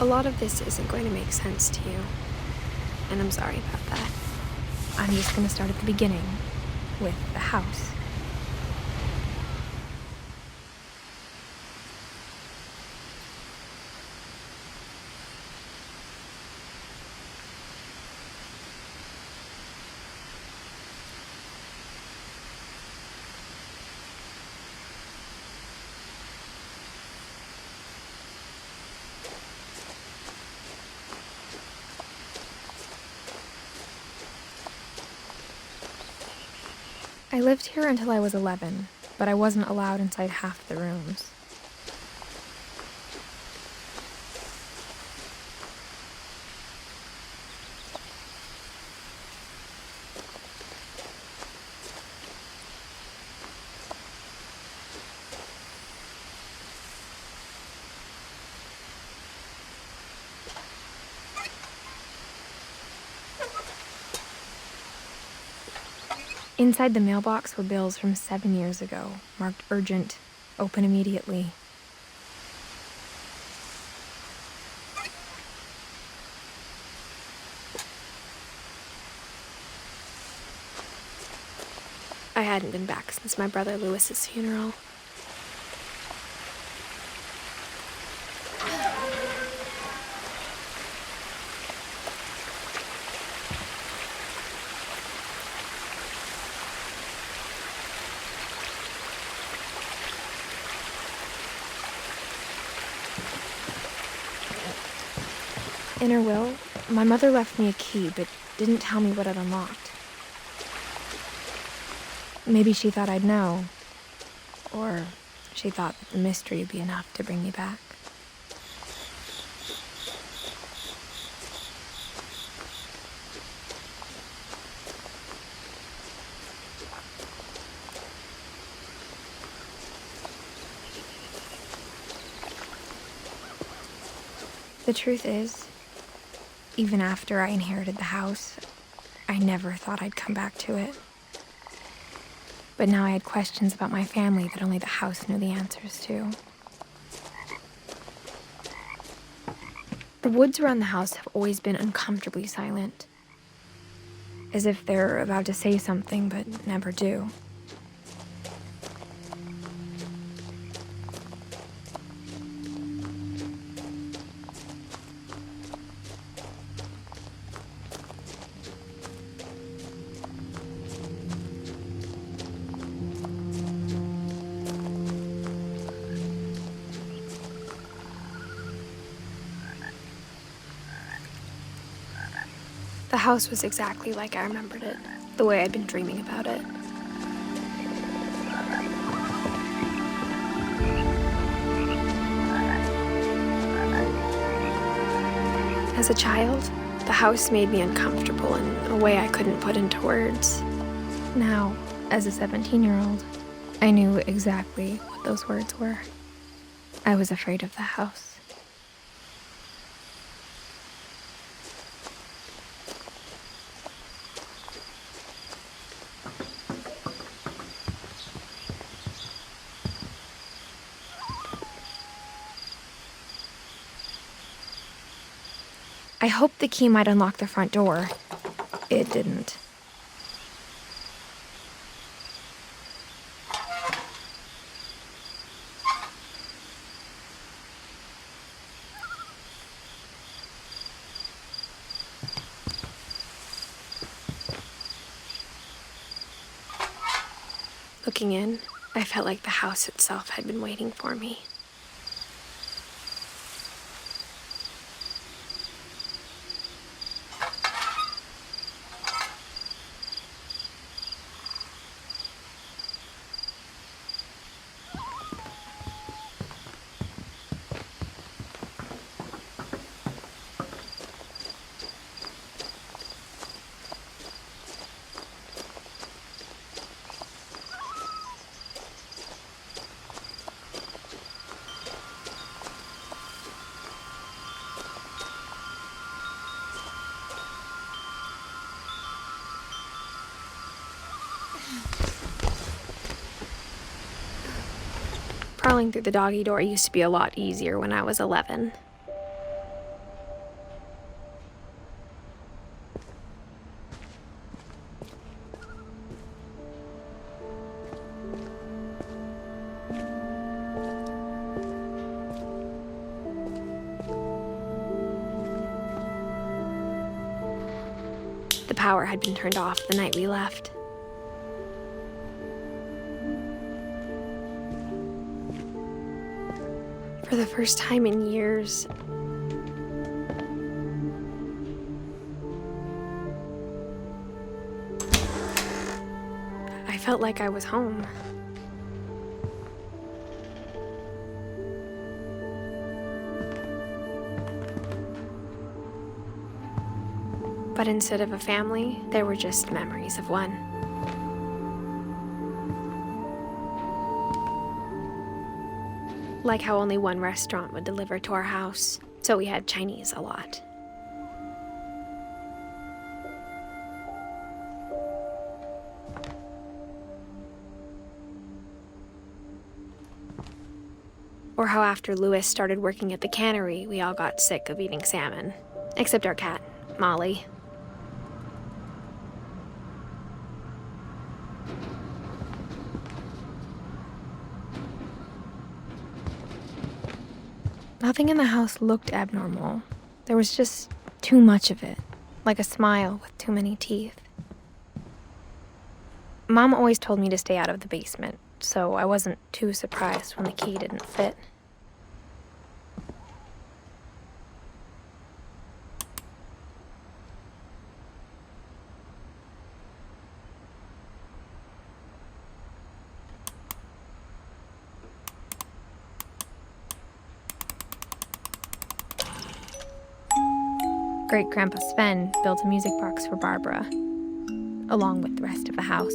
A lot of this isn't going to make sense to you, and I'm sorry about that. I'm just going to start at the beginning, with the house. I lived here until I was 11, but I wasn't allowed inside half the rooms. Inside the mailbox were bills from 7 years ago, marked urgent, open immediately. I hadn't been back since my brother Lewis's funeral. In her will, my mother left me a key, but didn't tell me what it unlocked. Maybe she thought I'd know, or she thought that the mystery would be enough to bring me back. The truth is, even after I inherited the house, I never thought I'd come back to it. But now I had questions about my family that only the house knew the answers to. The woods around the house have always been uncomfortably silent, as if they're about to say something but never do. The house was exactly like I remembered it, the way I'd been dreaming about it. As a child, the house made me uncomfortable in a way I couldn't put into words. Now, as a 17-year-old, I knew exactly what those words were. I was afraid of the house. I hoped the key might unlock the front door. It didn't. Looking in, I felt like the house itself had been waiting for me. Crawling through the doggy door used to be a lot easier when I was 11. The power had been turned off the night we left. For the first time in years, I felt like I was home. But instead of a family, there were just memories of one. Like how only one restaurant would deliver to our house, so we had Chinese a lot. Or how after Louis started working at the cannery, we all got sick of eating salmon. Except our cat, Molly. Nothing in the house looked abnormal. There was just too much of it, like a smile with too many teeth. Mom always told me to stay out of the basement, so I wasn't too surprised when the key didn't fit. Great-Grandpa Sven built a music box for Barbara, along with the rest of the house.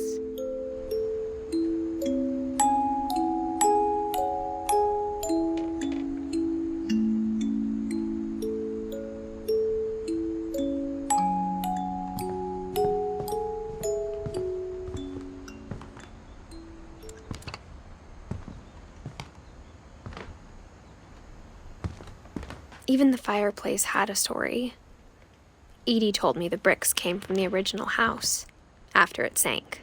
Even the fireplace had a story. Edith told me the bricks came from the original house, after it sank.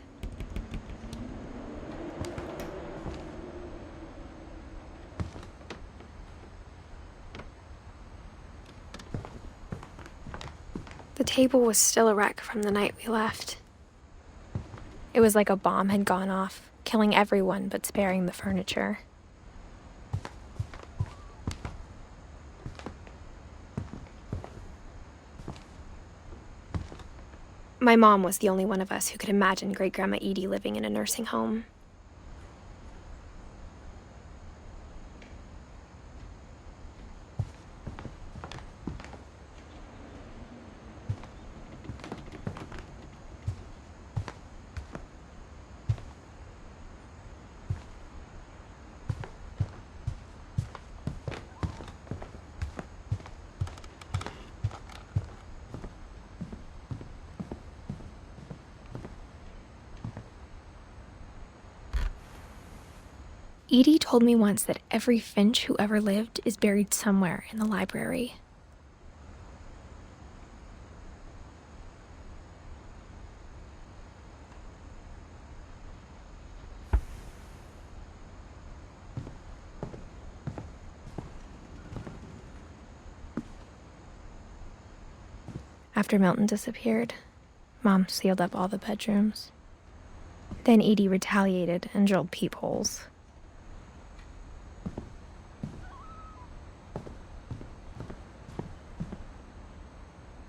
The table was still a wreck from the night we left. It was like a bomb had gone off, killing everyone but sparing the furniture. My mom was the only one of us who could imagine Great-Grandma Edie living in a nursing home. Edie told me once that every Finch who ever lived is buried somewhere in the library. After Milton disappeared, Mom sealed up all the bedrooms. Then Edie retaliated and drilled peepholes.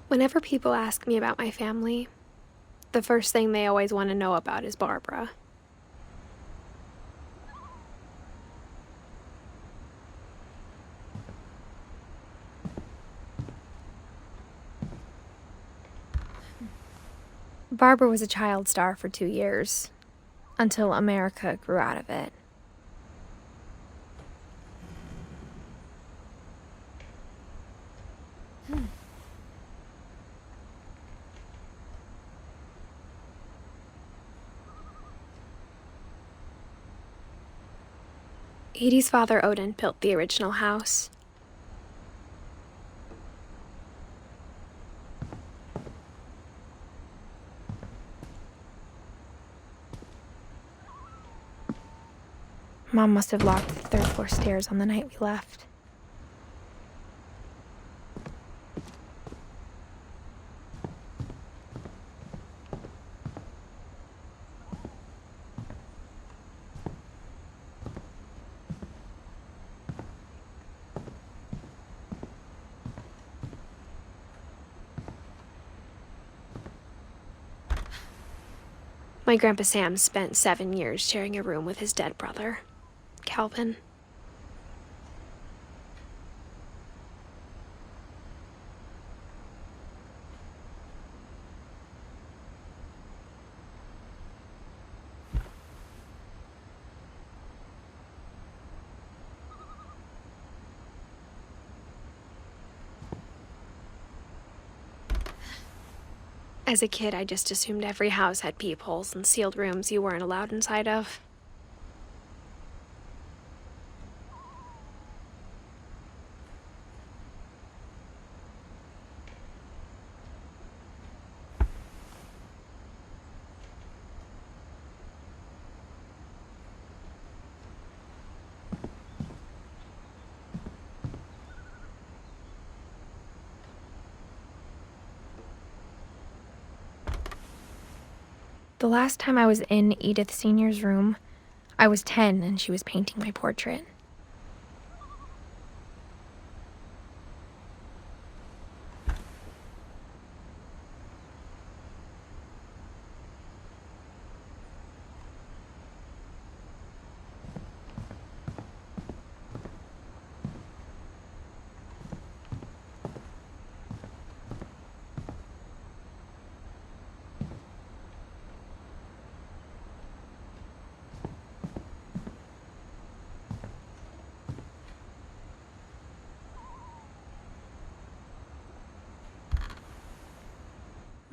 Whenever people ask me about my family, the first thing they always want to know about is Barbara. Barbara was a child star for 2 years, until America grew out of it. Edie's father, Odin, built the original house. Mom must have locked the third floor stairs on the night we left. My Grandpa Sam spent 7 years sharing a room with his dead brother, Calvin. As a kid, I just assumed every house had peepholes and sealed rooms you weren't allowed inside of. The last time I was in Edith Sr.'s room, I was 10 and she was painting my portrait.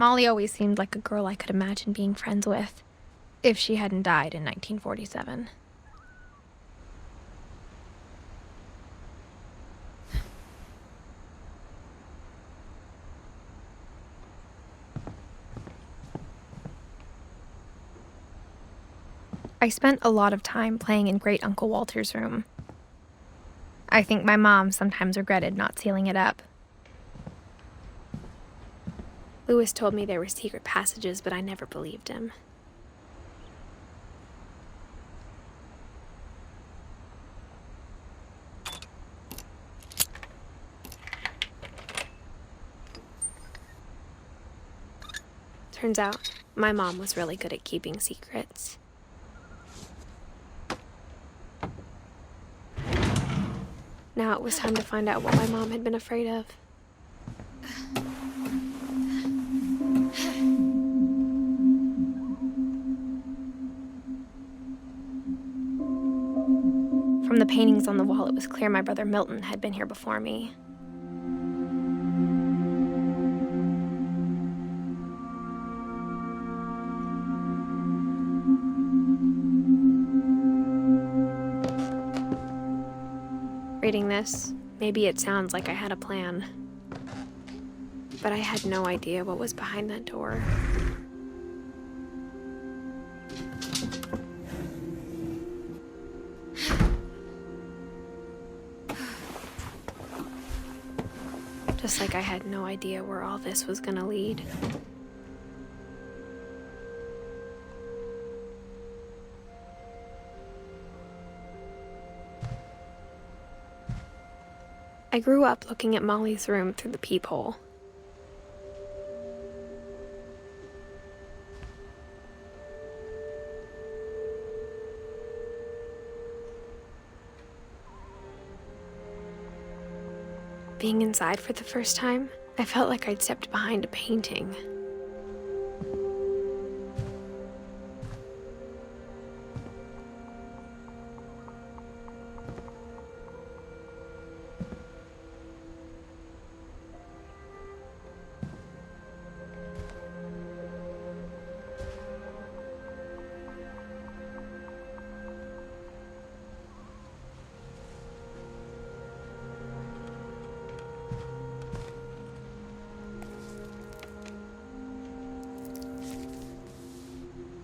Molly always seemed like a girl I could imagine being friends with, if she hadn't died in 1947. I spent a lot of time playing in Great Uncle Walter's room. I think my mom sometimes regretted not sealing it up. Lewis told me there were secret passages, but I never believed him. Turns out, my mom was really good at keeping secrets. Now it was time to find out what my mom had been afraid of. From the paintings on the wall, it was clear my brother Milton had been here before me. Reading this, maybe it sounds like I had a plan. But I had no idea what was behind that door. Just like I had no idea where all this was gonna lead. I grew up looking at Molly's room through the peephole. Being inside for the first time, I felt like I'd stepped behind a painting.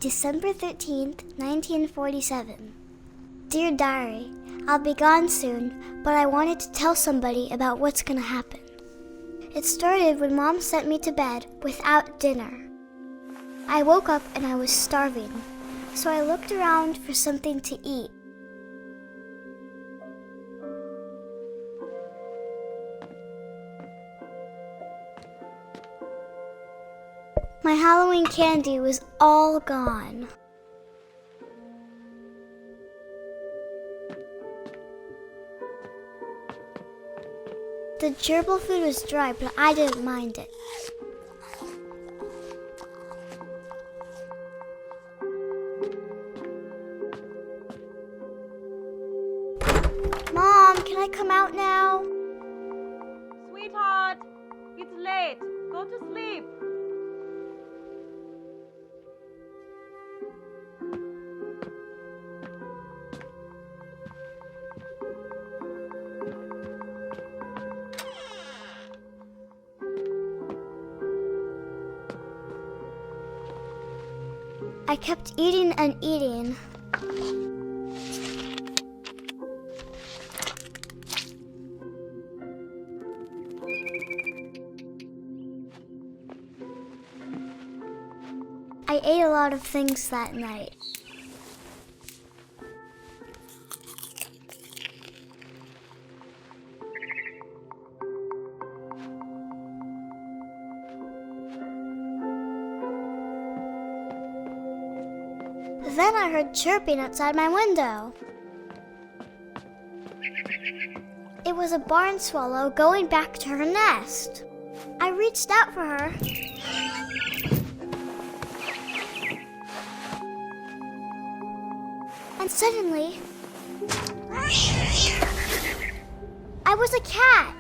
December 13th, 1947. Dear Diary, I'll be gone soon, but I wanted to tell somebody about what's gonna happen. It started when Mom sent me to bed without dinner. I woke up and I was starving, so I looked around for something to eat. My Halloween candy was all gone. The gerbil food was dry, but I didn't mind it. Mom, can I come out now? Sweetheart, it's late. Go to sleep. I kept eating and eating. I ate a lot of things that night. Then I heard chirping outside my window. It was a barn swallow going back to her nest. I reached out for her. And suddenly, I was a cat.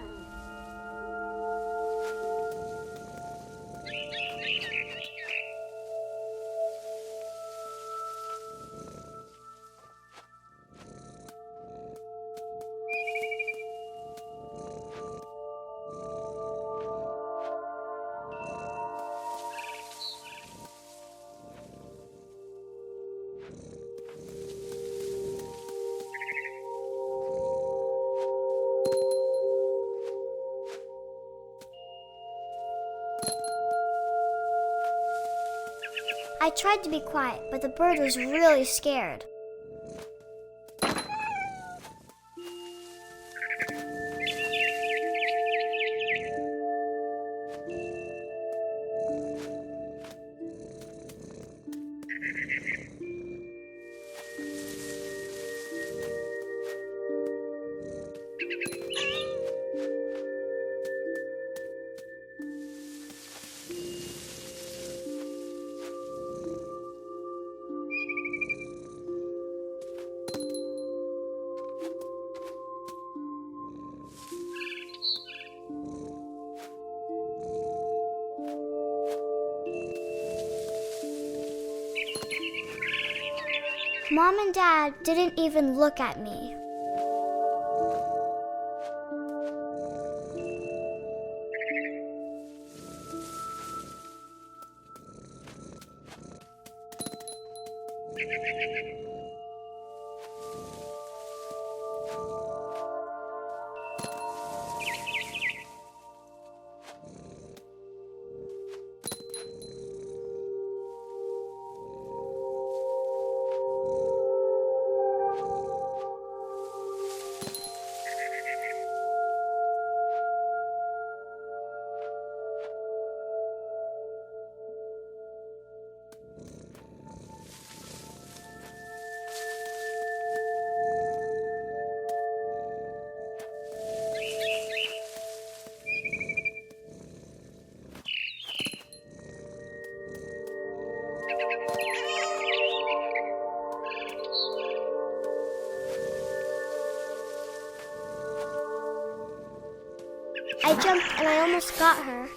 I tried to be quiet, but the bird was really scared. Mom and Dad didn't even look at me. I jumped and I almost got her.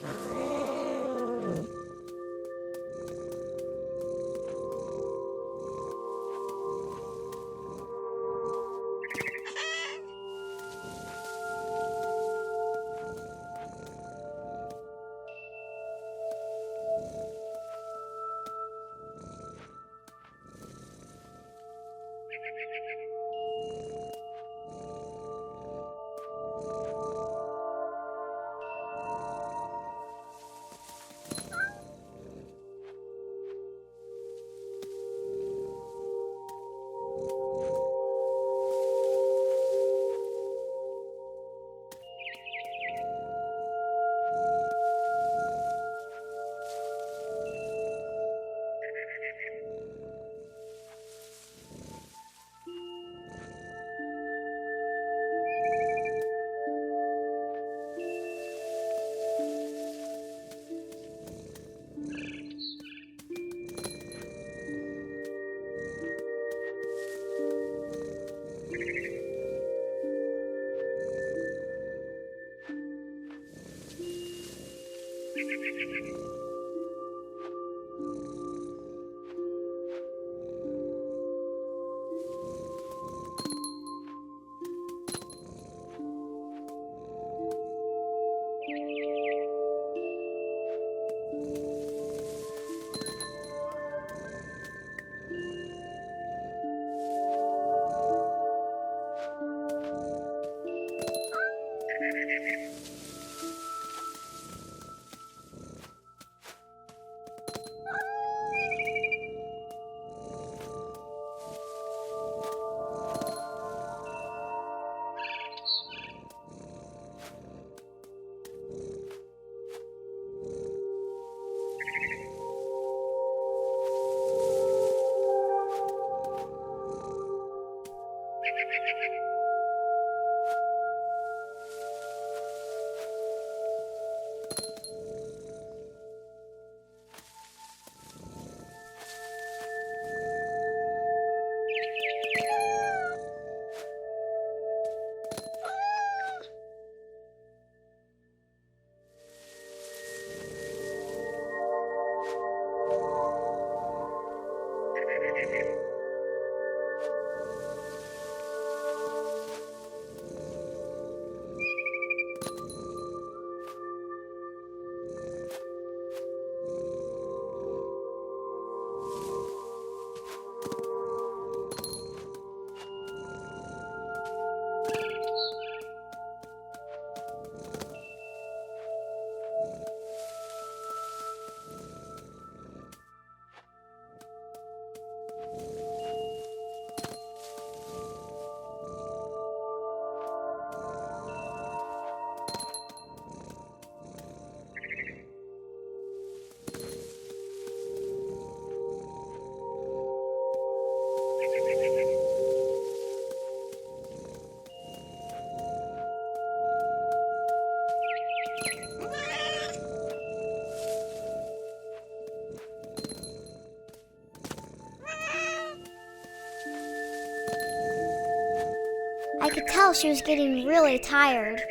I could tell she was getting really tired.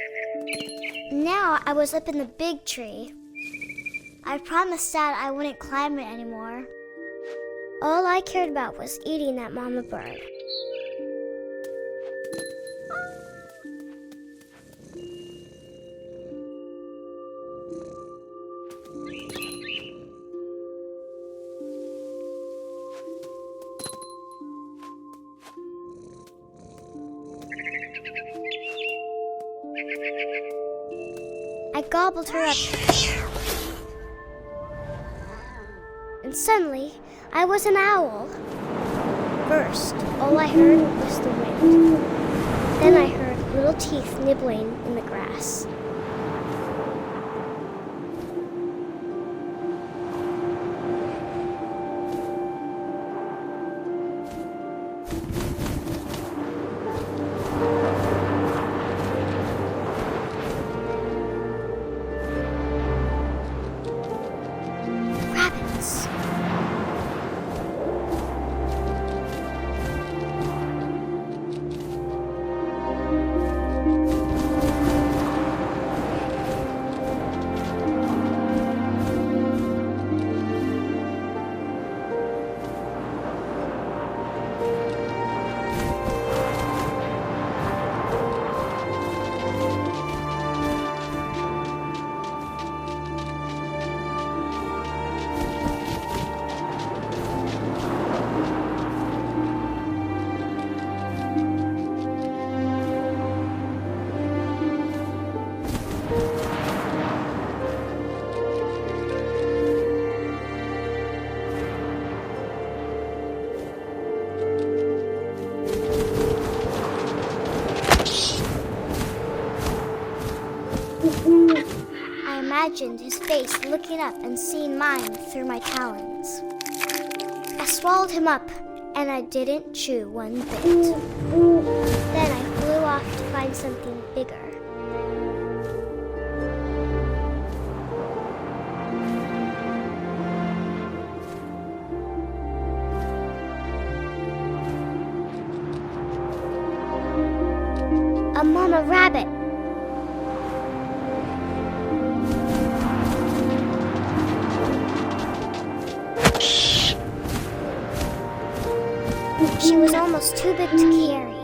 Now I was up in the big tree. I promised Dad I wouldn't climb it anymore. All I cared about was eating that mama bird. I gobbled her up. And suddenly, I was an owl. First, all I heard was the wind. Then I heard little teeth nibbling in the grass. Rabbits. I imagined his face looking up and seeing mine through my talons. I swallowed him up, and I didn't chew one bit. Then I flew off to find something bigger. A mama rabbit. almost too big to carry.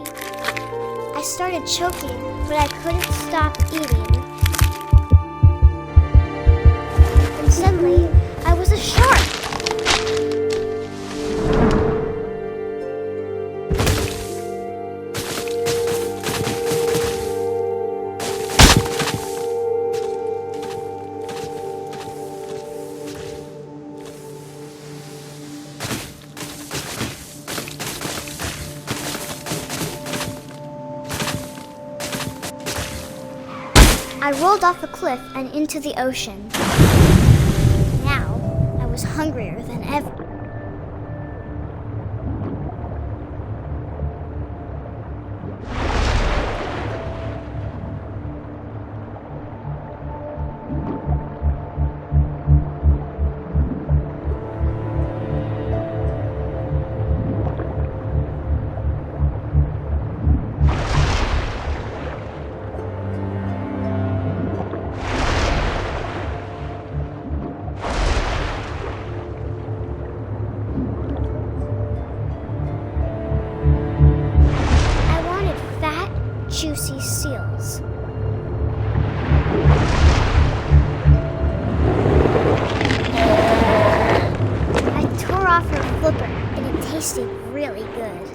I started choking, but I couldn't stop eating. And suddenly, I was a shark! I rolled off a cliff and into the ocean. Now, I was hungrier than ever. Juicy seals. I tore off her flipper and it tasted really good.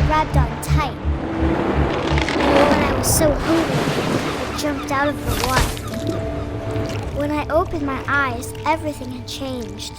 Grabbed on tight. And when I was so hungry, I jumped out of the water. When I opened my eyes, everything had changed.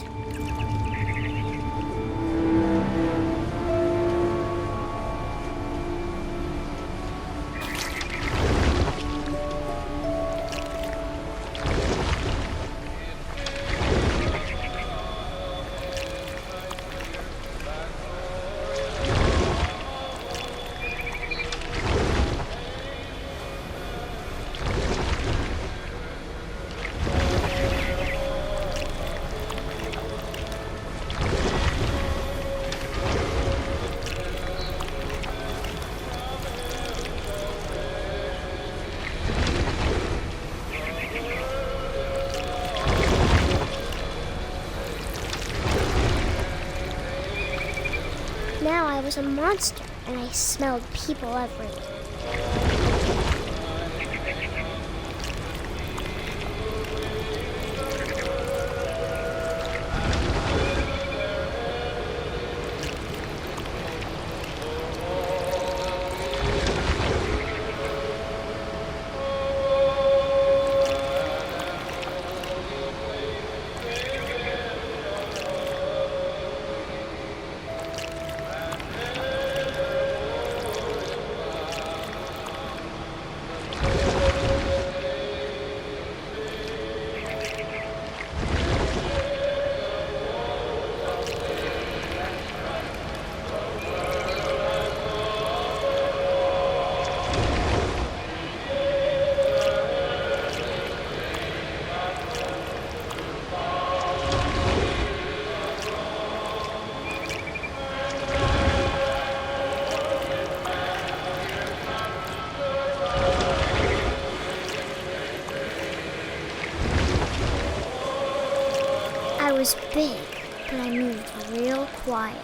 Now I was a monster, and I smelled people everywhere. was big, but I moved real quiet.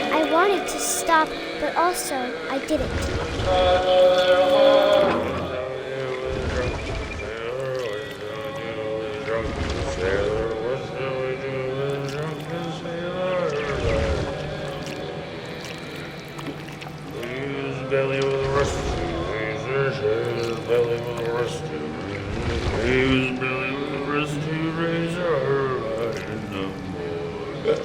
I wanted to stop, but also I didn't. Belly with a rusty razor, his belly with a rusty razor, his belly with a rusty razor, right in the mud.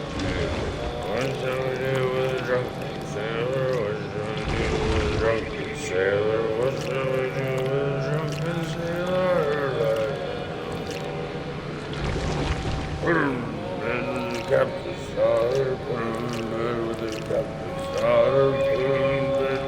What shall we do with a drunken sailor? What shall we do with a drunken sailor? What shall we do with a drunken sailor? Put him in the captain's daughter, put him in bed with the captain's daughter, put him in bed.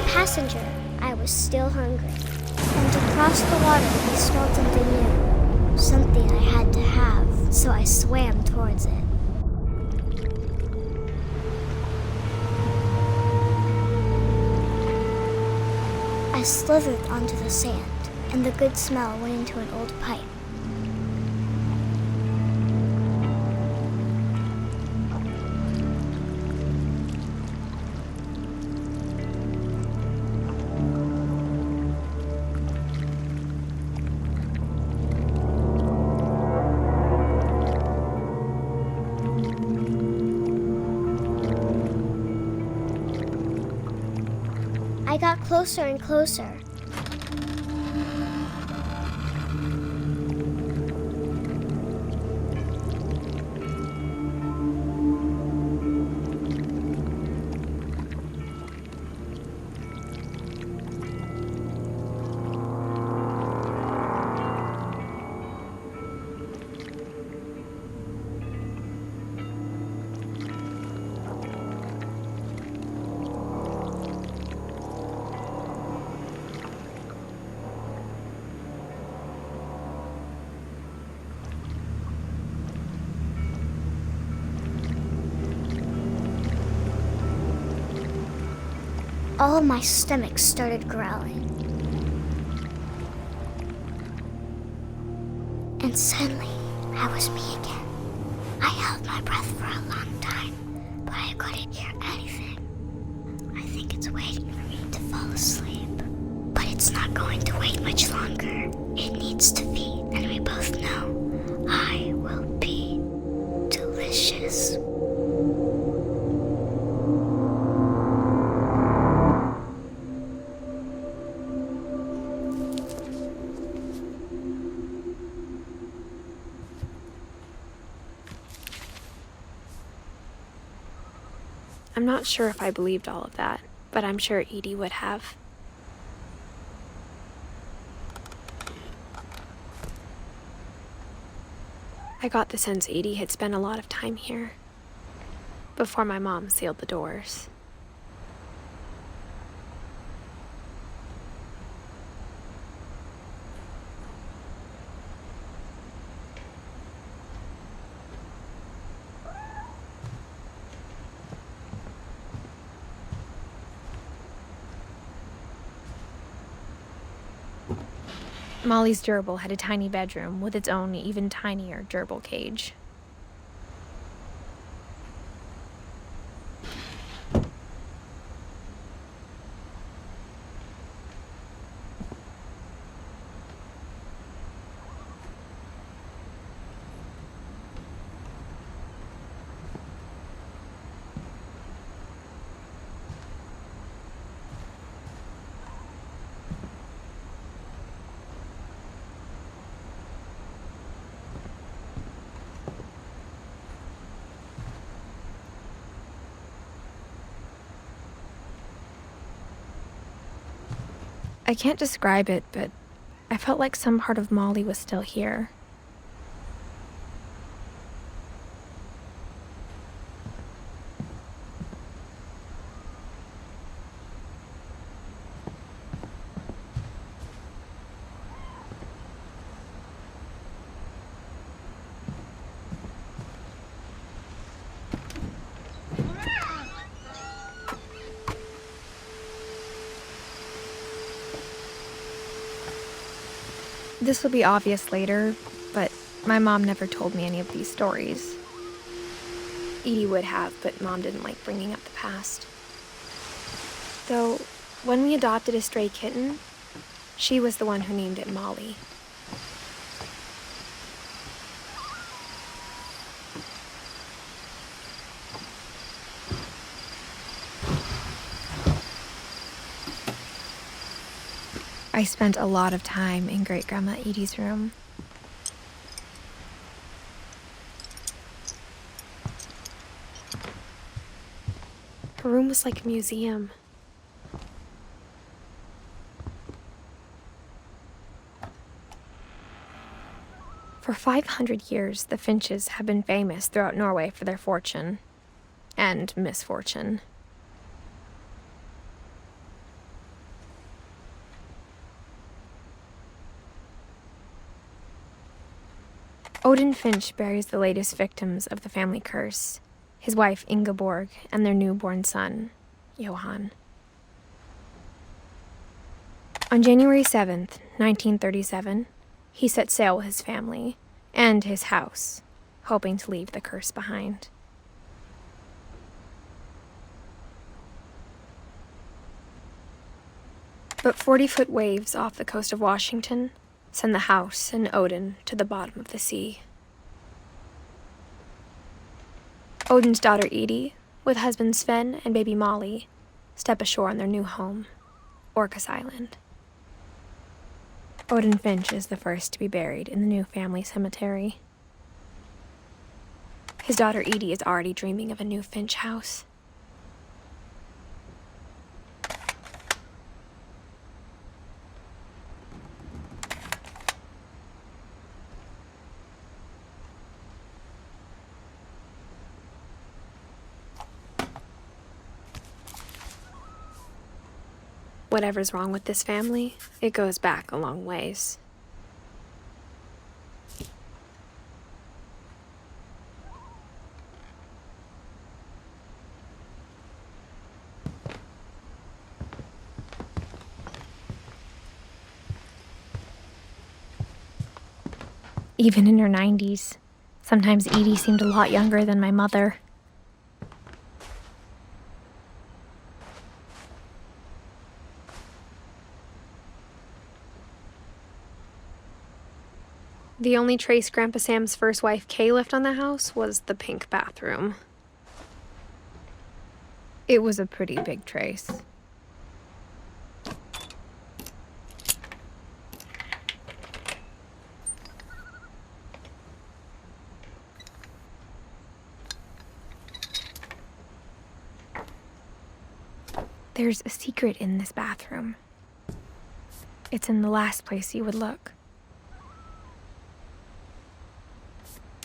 Passenger, I was still hungry. And to cross the water, I smelled something new. Something I had to have, so I swam towards it. I slithered onto the sand, and the good smell went into an old pipe. I got closer and closer. All of my stomach started growling. And suddenly, I was me again. I held my breath for a long time, but I couldn't hear anything. I think it's waiting for me to fall asleep. But it's not going to wait much longer. It needs to feed, and we both know I will be delicious. I'm not sure if I believed all of that, but I'm sure Edie would have. I got the sense Edie had spent a lot of time here, before my mom sealed the doors. Molly's gerbil had a tiny bedroom with its own even tinier gerbil cage. I can't describe it, but I felt like some part of Molly was still here. This will be obvious later, but my mom never told me any of these stories. Edie would have, but Mom didn't like bringing up the past. Though, when we adopted a stray kitten, she was the one who named it Molly. I spent a lot of time in Great-Grandma Edie's room. Her room was like a museum. For 500 years, the Finches have been famous throughout Norway for their fortune and misfortune. Odin Finch buries the latest victims of the family curse, his wife Ingeborg and their newborn son, Johan. On January 7th, 1937, he set sail with his family and his house, hoping to leave the curse behind. But 40-foot waves off the coast of Washington send the house and Odin to the bottom of the sea. Odin's daughter Edith, with husband Sven and baby Molly, step ashore on their new home, Orcas Island. Odin Finch is the first to be buried in the new family cemetery. His daughter Edie is already dreaming of a new Finch house. Whatever's wrong with this family, it goes back a long ways. Even in her 90s, sometimes Edie seemed a lot younger than my mother. The only trace Grandpa Sam's first wife Kay left on the house was the pink bathroom. It was a pretty big trace. There's a secret in this bathroom. It's in the last place you would look.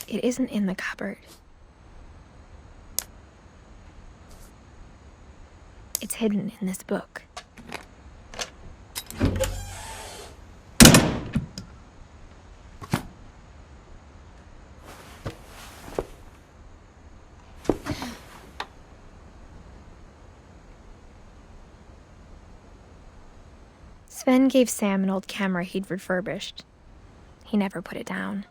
It isn't in the cupboard. It's hidden in this book. Sven gave Sam an old camera he'd refurbished. He never put it down.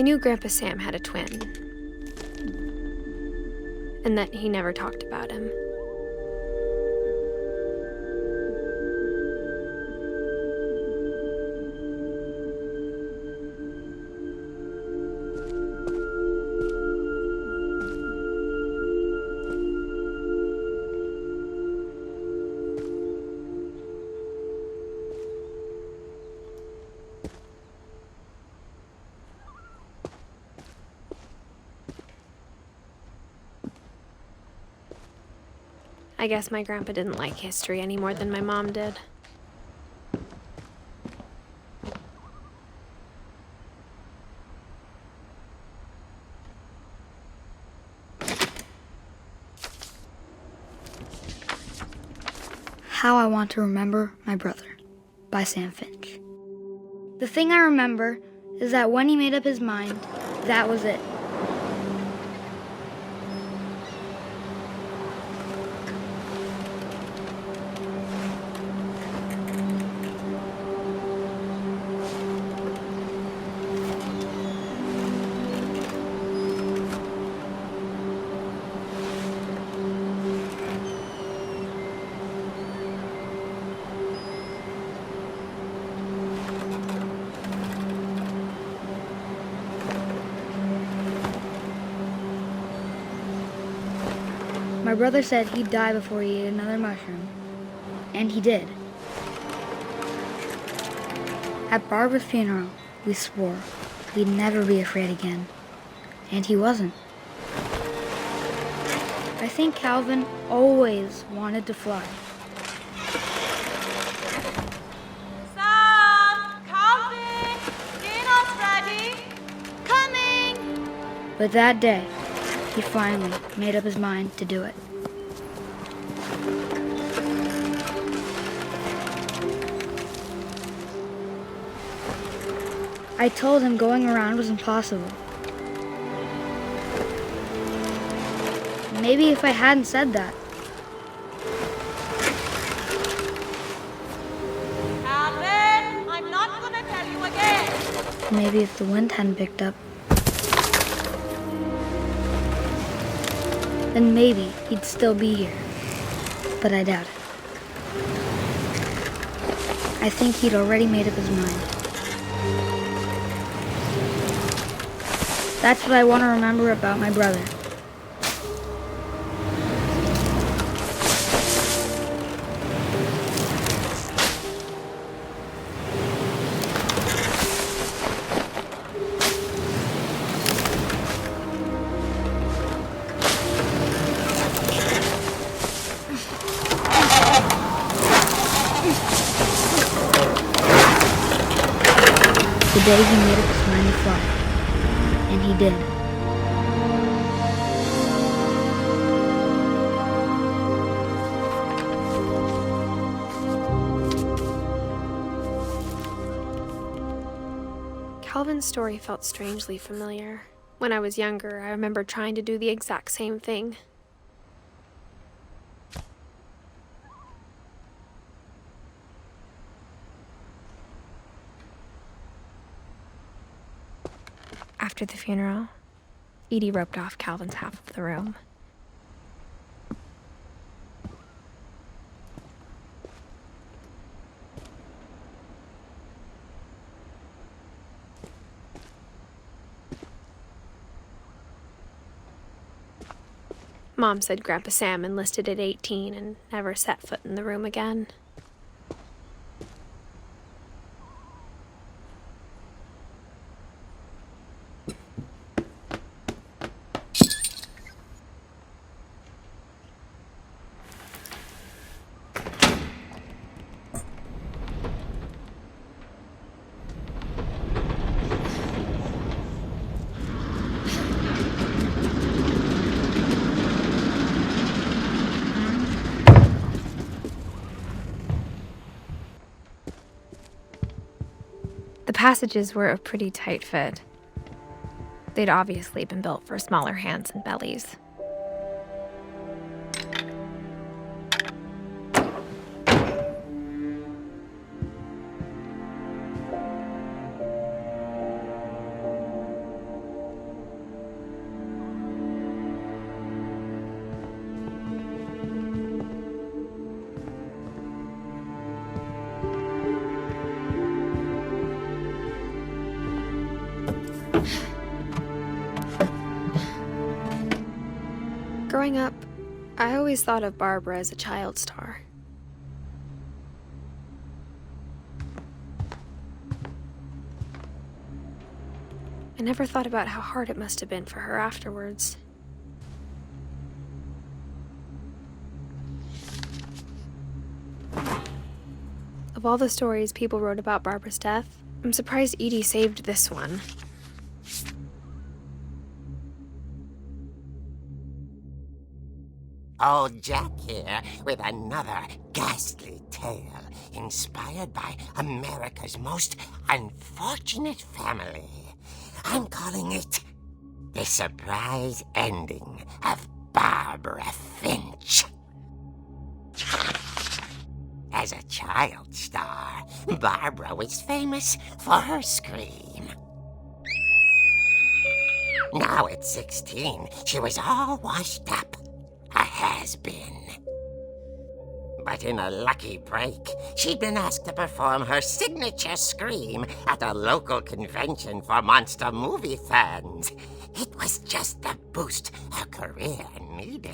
knew Grandpa Sam had a twin, and that he never talked about him. I guess my grandpa didn't like history any more than my mom did. How I Want to Remember My Brother by Sam Finch. The thing I remember is that when he made up his mind, that was it. My brother said he'd die before he ate another mushroom. And he did. At Barbara's funeral, we swore we'd never be afraid again. And he wasn't. I think Calvin always wanted to fly. Sam! Calvin! Dinner's ready! Coming! But that day, he finally made up his mind to do it. I told him going around was impossible. Maybe if I hadn't said that. Calvin! I'm not gonna tell you again! Maybe if the wind hadn't picked up. Then maybe he'd still be here. But I doubt it. I think he'd already made up his mind. That's what I want to remember about my brother. The day he made up his mind to fly. And he did. Calvin's story felt strangely familiar. When I was younger, I remember trying to do the exact same thing. After the funeral, Edie roped off Calvin's half of the room. Mom said Grandpa Sam enlisted at 18 and never set foot in the room again. The passages were a pretty tight fit. They'd obviously been built for smaller hands and bellies. Growing up, I always thought of Barbara as a child star. I never thought about how hard it must have been for her afterwards. Of all the stories people wrote about Barbara's death, I'm surprised Edie saved this one. Old Jack here with another ghastly tale inspired by America's most unfortunate family. I'm calling it The Surprise Ending of Barbara Finch. As a child star, Barbara was famous for her scream. Now at 16, she was all washed up. A has-been. But in a lucky break, she'd been asked to perform her signature scream at a local convention for monster movie fans. It was just the boost her career needed.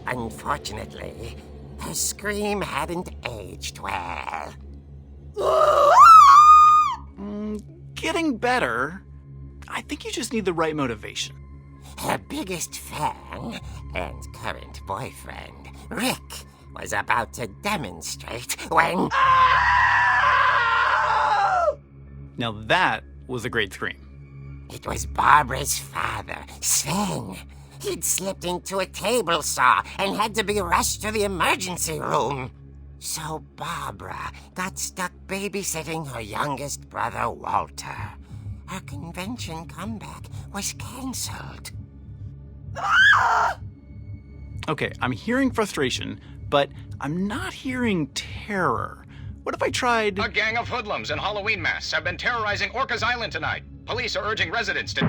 Unfortunately, her scream hadn't aged well. Getting better. I think you just need the right motivation. Her biggest fan and current boyfriend, Rick, was about to demonstrate when... Now that was a great scream. It was Barbara's father, Sven. He'd slipped into a table saw and had to be rushed to the emergency room. So Barbara got stuck babysitting her youngest brother, Walter. Her convention comeback was cancelled. Okay, I'm hearing frustration, but I'm not hearing terror. What if I tried... A gang of hoodlums in Halloween masks have been terrorizing Orcas Island tonight. Police are urging residents to...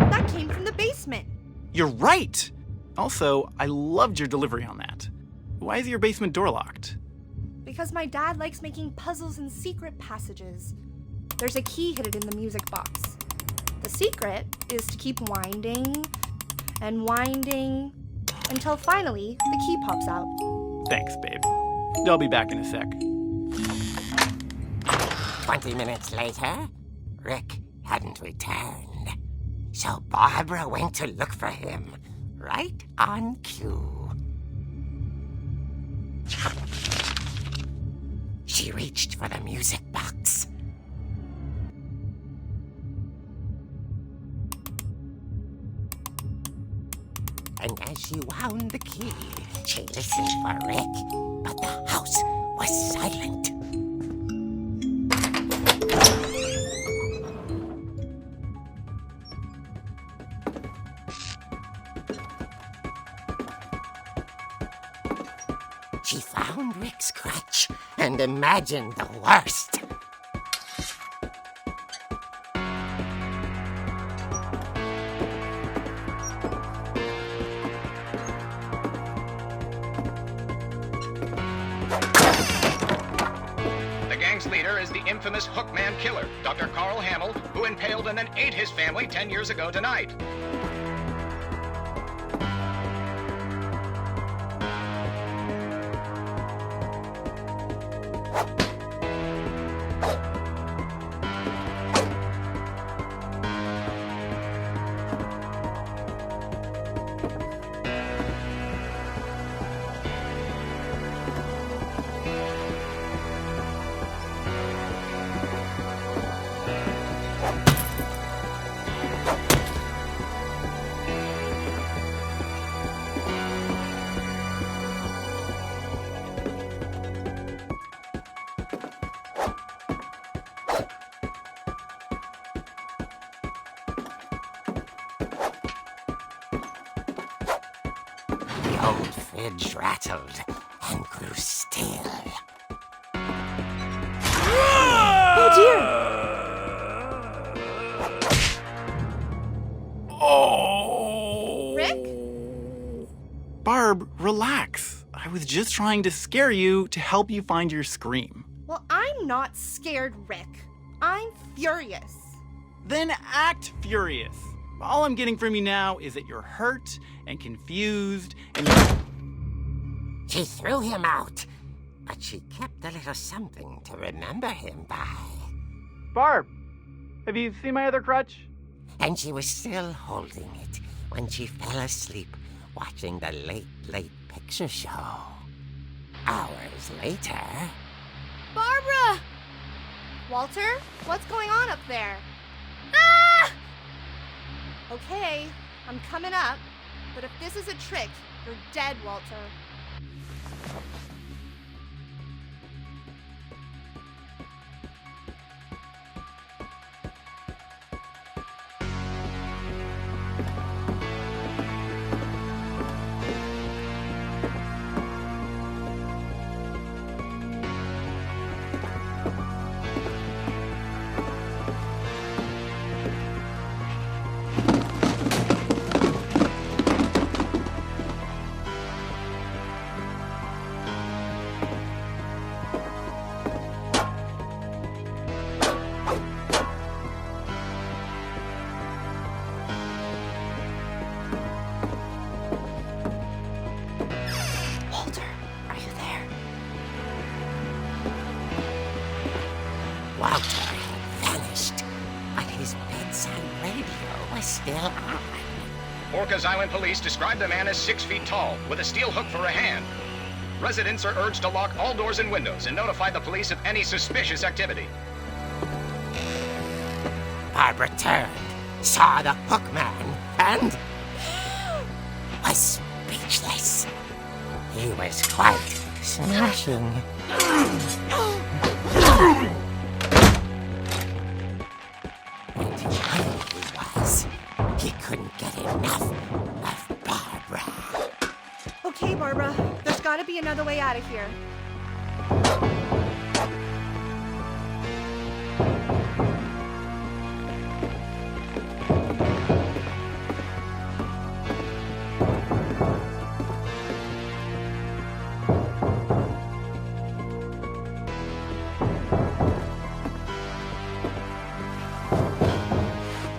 That came from the basement. You're right! Also, I loved your delivery on that. Why is your basement door locked? Because my dad likes making puzzles and secret passages. There's a key hidden in the music box. The secret is to keep winding and winding until finally the key pops out. Thanks, babe. I'll be back in a sec. 20 minutes later, Rick hadn't returned. So Barbara went to look for him, right on cue. She reached for the music box. And as she wound the key, she listened for Rick, but the house was silent. She found Rick's crutch and imagined the worst. The gang's leader is the infamous Hookman Killer, Dr. Carl Hamill, who impaled and then ate his family 10 years ago tonight. The old fridge rattled and grew still. Oh dear! Oh! Rick? Barb, relax. I was just trying to scare you to help you find your scream. Well, I'm not scared, Rick. I'm furious. Then act furious. All I'm getting from you now is that you're hurt and confused and She threw him out, but she kept a little something to remember him by. Barb, have you seen my other crutch? And she was still holding it when she fell asleep watching the late picture show. Hours later... Barbara! Walter, what's going on up there? Ah! Okay, I'm coming up, but if this is a trick, you're dead, Walter. Walter had vanished, but his bedside radio was still on. Orcas Island police describe the man as 6 feet tall, with a steel hook for a hand. Residents are urged to lock all doors and windows and notify the police of any suspicious activity. Barbara turned, saw the hook man, and was speechless. He was quite smashing. And here he was. He couldn't get enough of Barbara. Okay, Barbara, there's gotta be another way out of here.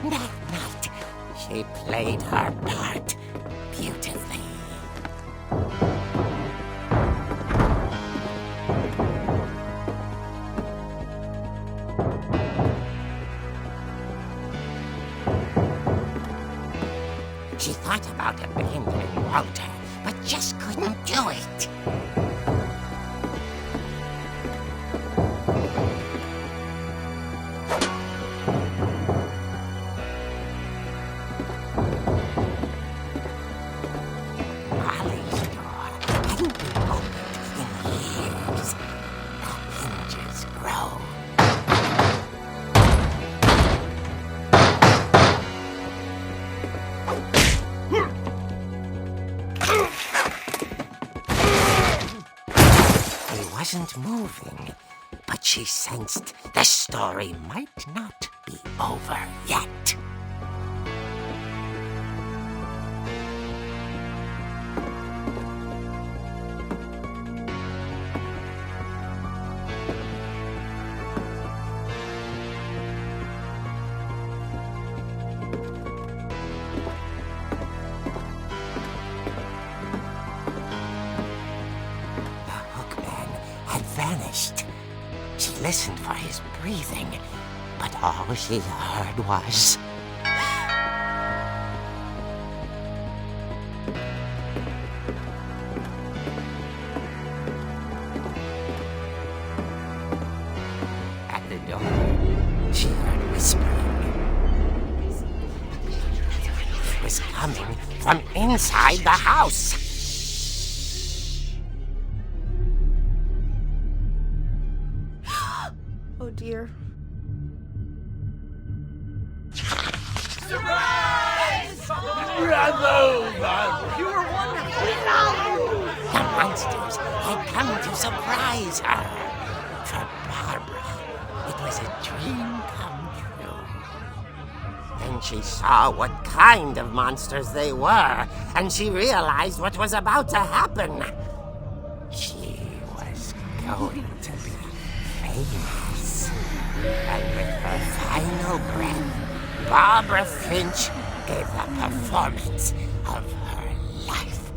That night, she played her part beautifully. She thought about abandoning Walter, but just couldn't do it. Molly's door hadn't been opened in years. The hinges groaned. He wasn't moving, but she sensed the story might not be over yet. The hookman had vanished. She listened for his breathing, but all she heard was... At the door, she heard whispering. It was coming from inside the house. Oh dear. The monsters had come to surprise her. For Barbara, it was a dream come true. Then she saw what kind of monsters they were, and she realized what was about to happen. She was going to be famous. And with her final breath, Barbara Finch gave the performance of her life.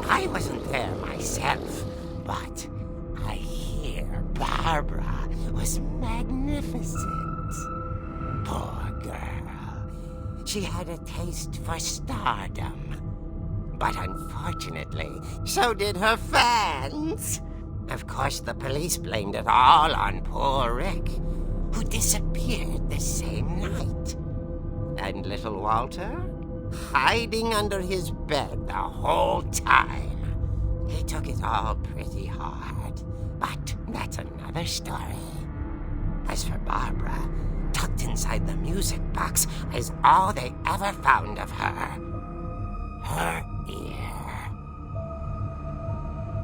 I wasn't there myself, but I hear Barbara was magnificent. Poor girl. She had a taste for stardom. But unfortunately, so did her fans. Of course, the police blamed it all on poor Rick, who disappeared the same night. And little Walter? Hiding under his bed the whole time. He took it all pretty hard, but that's another story. As for Barbara, tucked inside the music box is all they ever found of her. Her ear.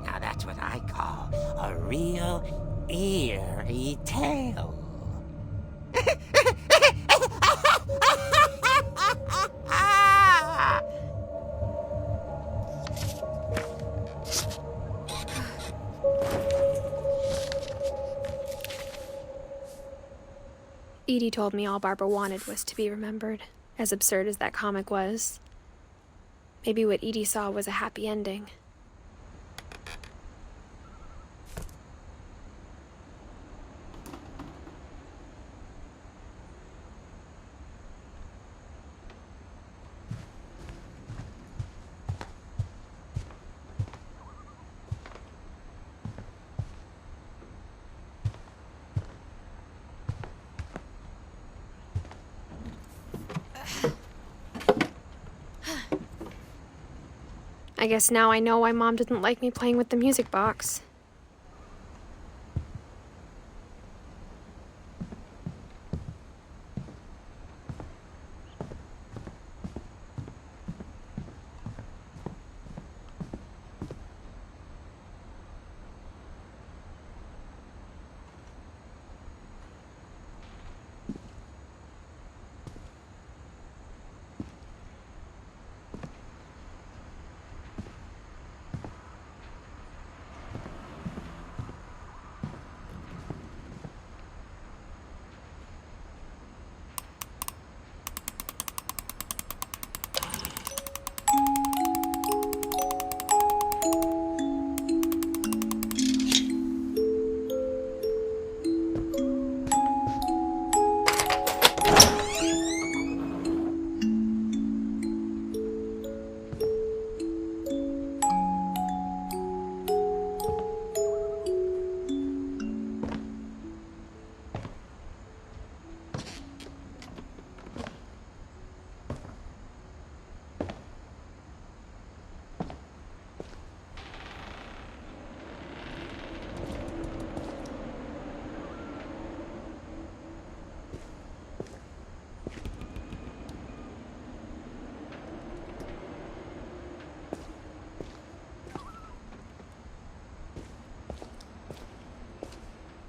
Now that's what I call a real eerie tale. Edie told me all Barbara wanted was to be remembered, as absurd as that comic was. Maybe what Edie saw was a happy ending. I guess now I know why Mom didn't like me playing with the music box.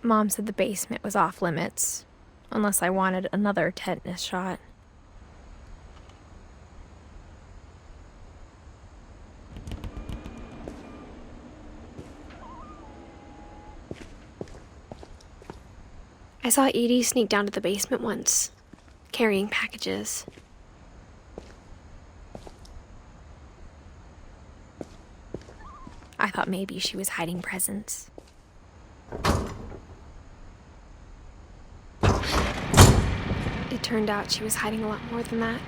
Mom said the basement was off limits, unless I wanted another tetanus shot. I saw Edie sneak down to the basement once, carrying packages. I thought maybe she was hiding presents. It turned out she was hiding a lot more than that.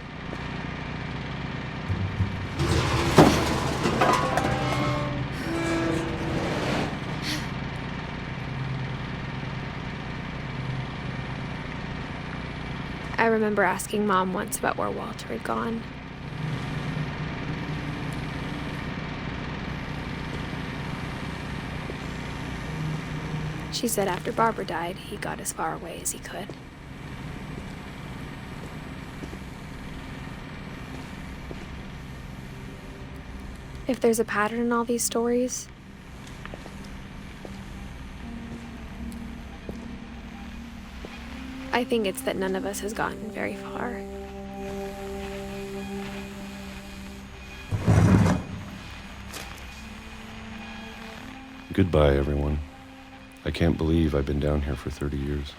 I remember asking Mom once about where Walter had gone. She said after Barbara died, he got as far away as he could. If there's a pattern in all these stories, I think it's that none of us has gotten very far. Goodbye, everyone. I can't believe I've been down here for 30 years.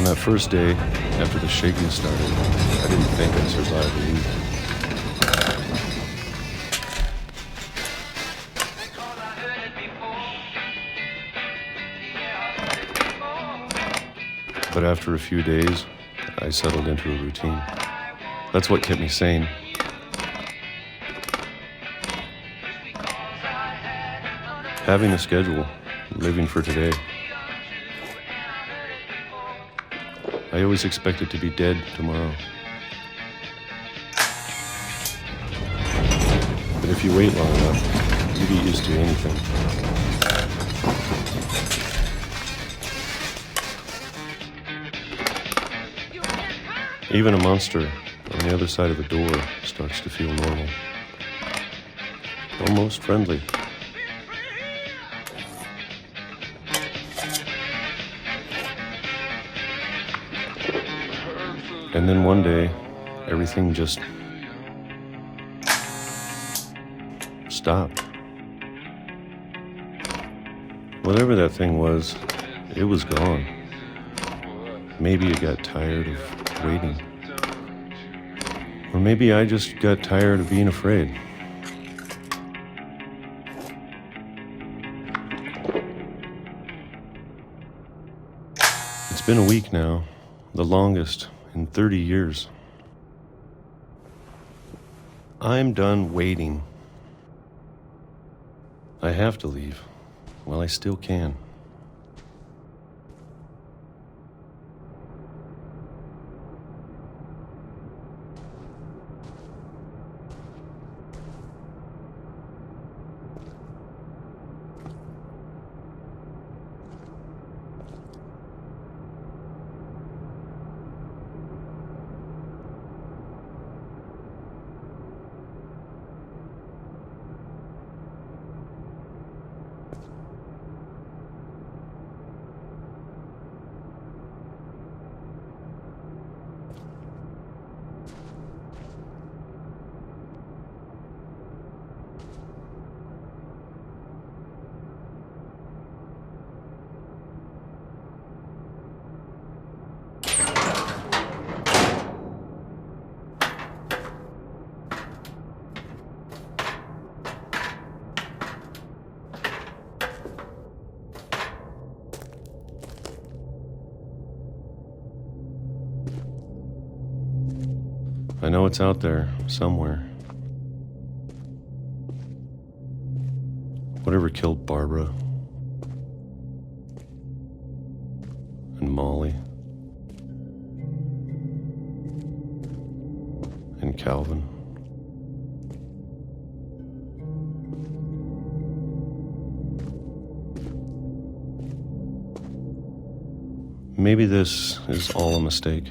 On that first day, after the shaking started, I didn't think I'd survive the week. But after a few days, I settled into a routine. That's what kept me sane. Having a schedule, living for today. I always expected to be dead tomorrow. But if you wait long enough, you get used to anything. Even a monster on the other side of the door starts to feel normal. Almost friendly. And then one day, everything just stopped. Whatever that thing was, it was gone. Maybe it got tired of waiting. Or maybe I just got tired of being afraid. It's been a week now, the longest in 30 years. I'm done waiting. I have to leave while I still can. I know it's out there, somewhere. Whatever killed Barbara and Molly and Calvin. Maybe this is all a mistake.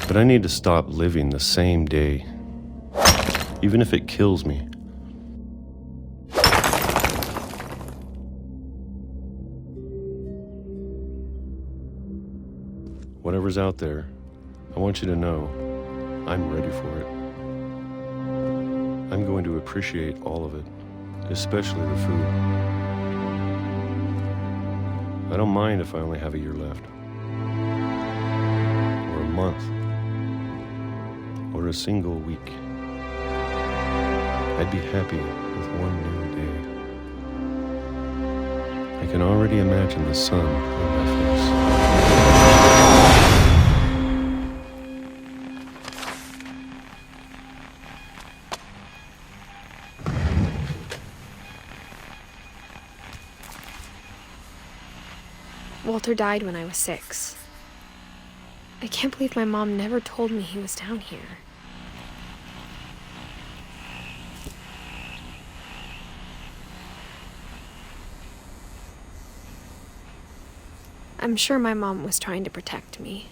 But I need to stop living the same day, even if it kills me. Whatever's out there, I want you to know I'm ready for it. I'm going to appreciate all of it, especially the food. I don't mind if I only have a year left, or a month, or a single week. I'd be happy with one new day. I can already imagine the sun on my face. Walter died when I was 6. I can't believe my mom never told me he was down here. I'm sure my mom was trying to protect me.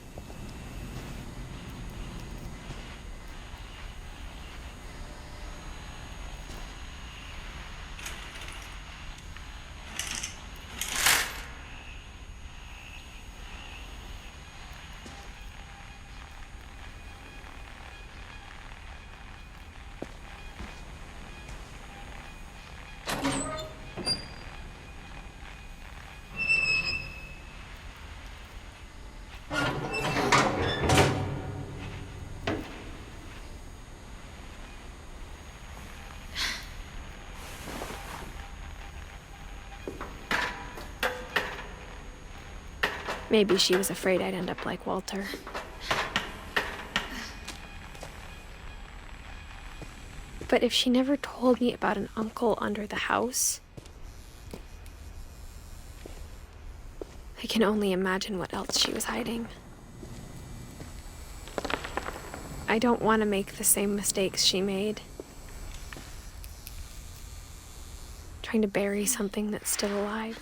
Maybe she was afraid I'd end up like Walter. But if she never told me about an uncle under the house, I can only imagine what else she was hiding. I don't want to make the same mistakes she made. Trying to bury something that's still alive.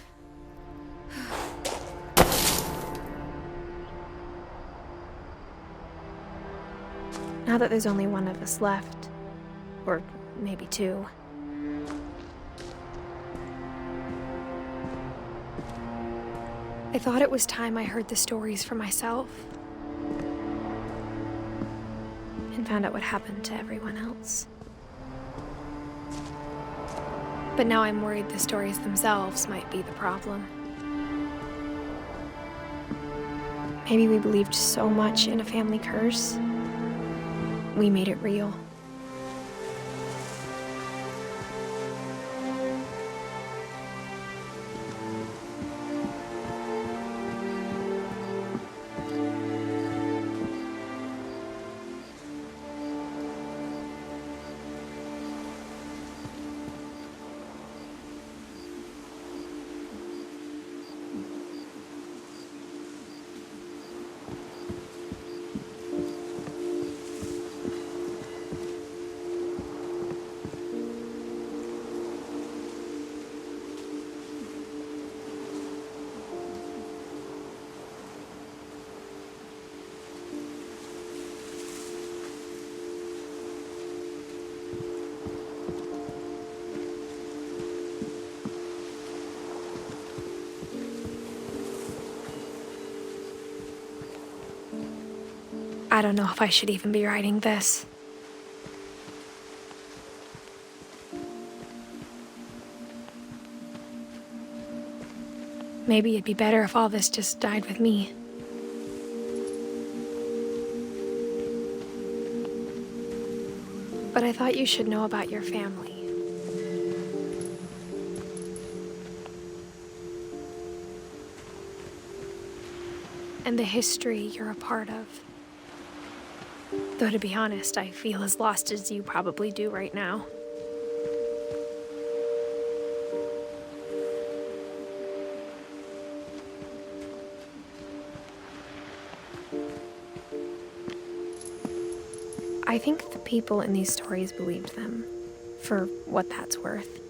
Now that there's only one of us left, or maybe two, I thought it was time I heard the stories for myself and found out what happened to everyone else. But now I'm worried the stories themselves might be the problem. Maybe we believed so much in a family curse, we made it real. I don't know if I should even be writing this. Maybe it'd be better if all this just died with me. But I thought you should know about your family. And the history you're a part of. Though to be honest, I feel as lost as you probably do right now. I think the people in these stories believed them, for what that's worth.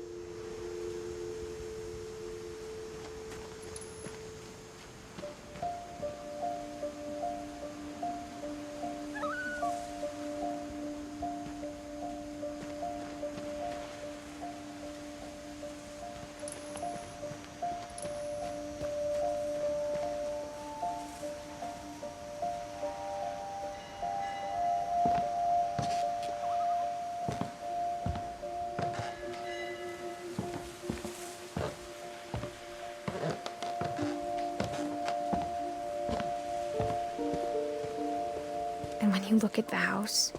And when you look at the house,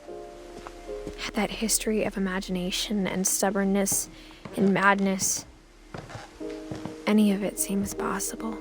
that history of imagination and stubbornness and madness, any of it seems possible.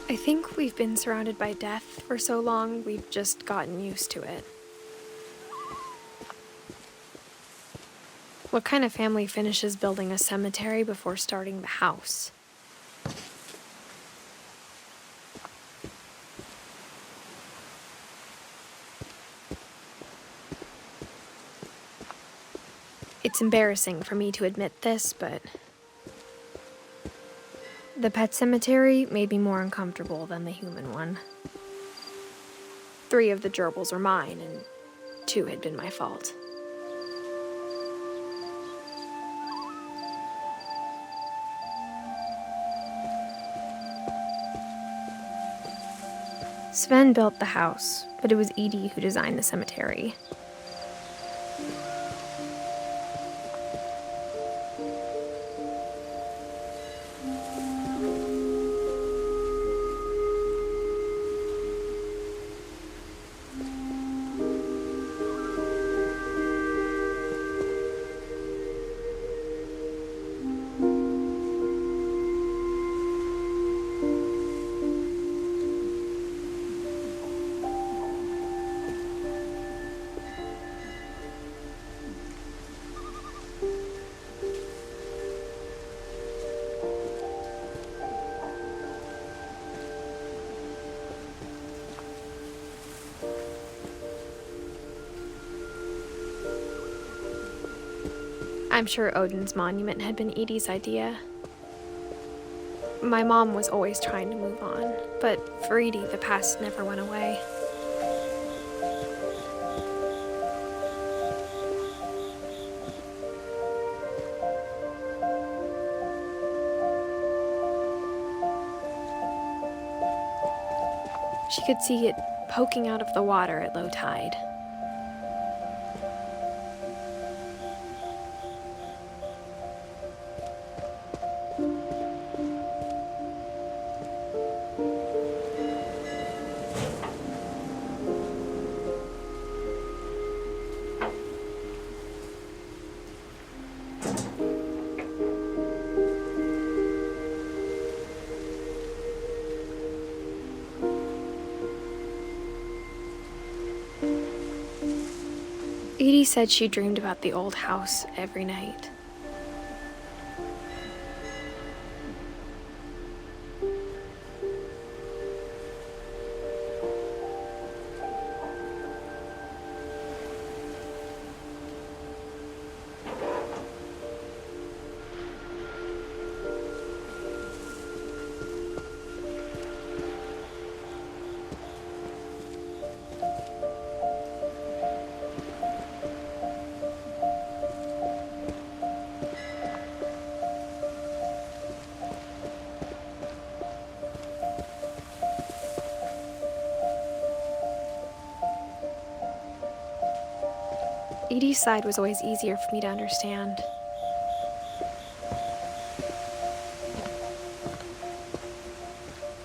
I think we've been surrounded by death for so long, we've just gotten used to it. What kind of family finishes building a cemetery before starting the house? It's embarrassing for me to admit this, but the pet cemetery made me more uncomfortable than the human one. 3 of the gerbils were mine, and 2 had been my fault. Sven built the house, but it was Edie who designed the cemetery. I'm sure Odin's monument had been Edie's idea. My mom was always trying to move on, but for Edie, the past never went away. She could see it poking out of the water at low tide. Edie said she dreamed about the old house every night. Edie's side was always easier for me to understand.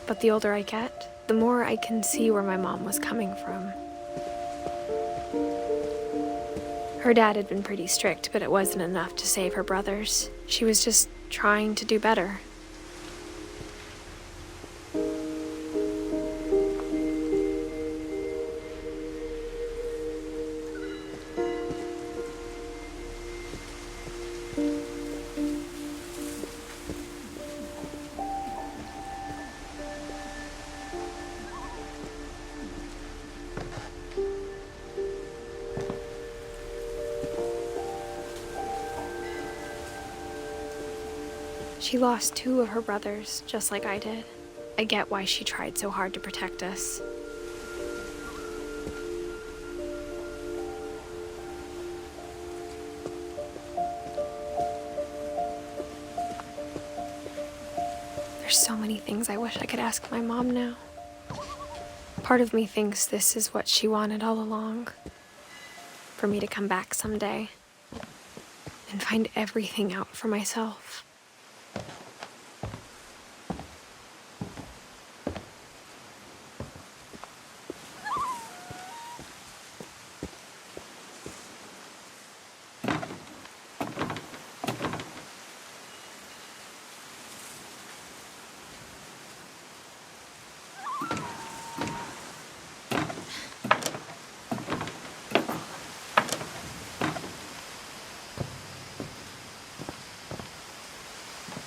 But the older I get, the more I can see where my mom was coming from. Her dad had been pretty strict, but it wasn't enough to save her brothers. She was just trying to do better. She lost 2 of her brothers, just like I did. I get why she tried so hard to protect us. There's so many things I wish I could ask my mom now. Part of me thinks this is what she wanted all along. For me to come back someday and find everything out for myself.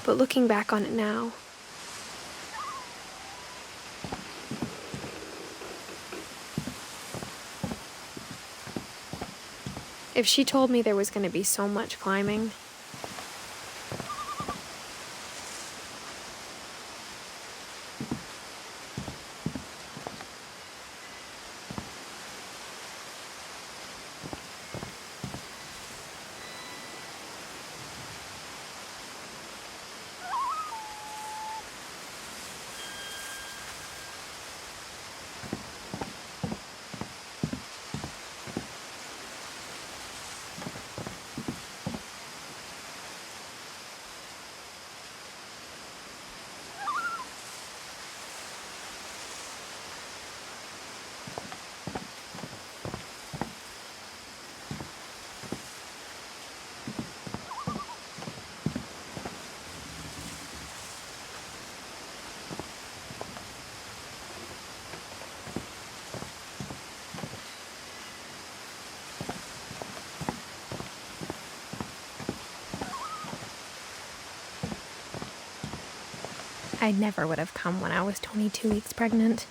But looking back on it now, if she told me there was going to be so much climbing, I never would have come when I was 22 weeks pregnant.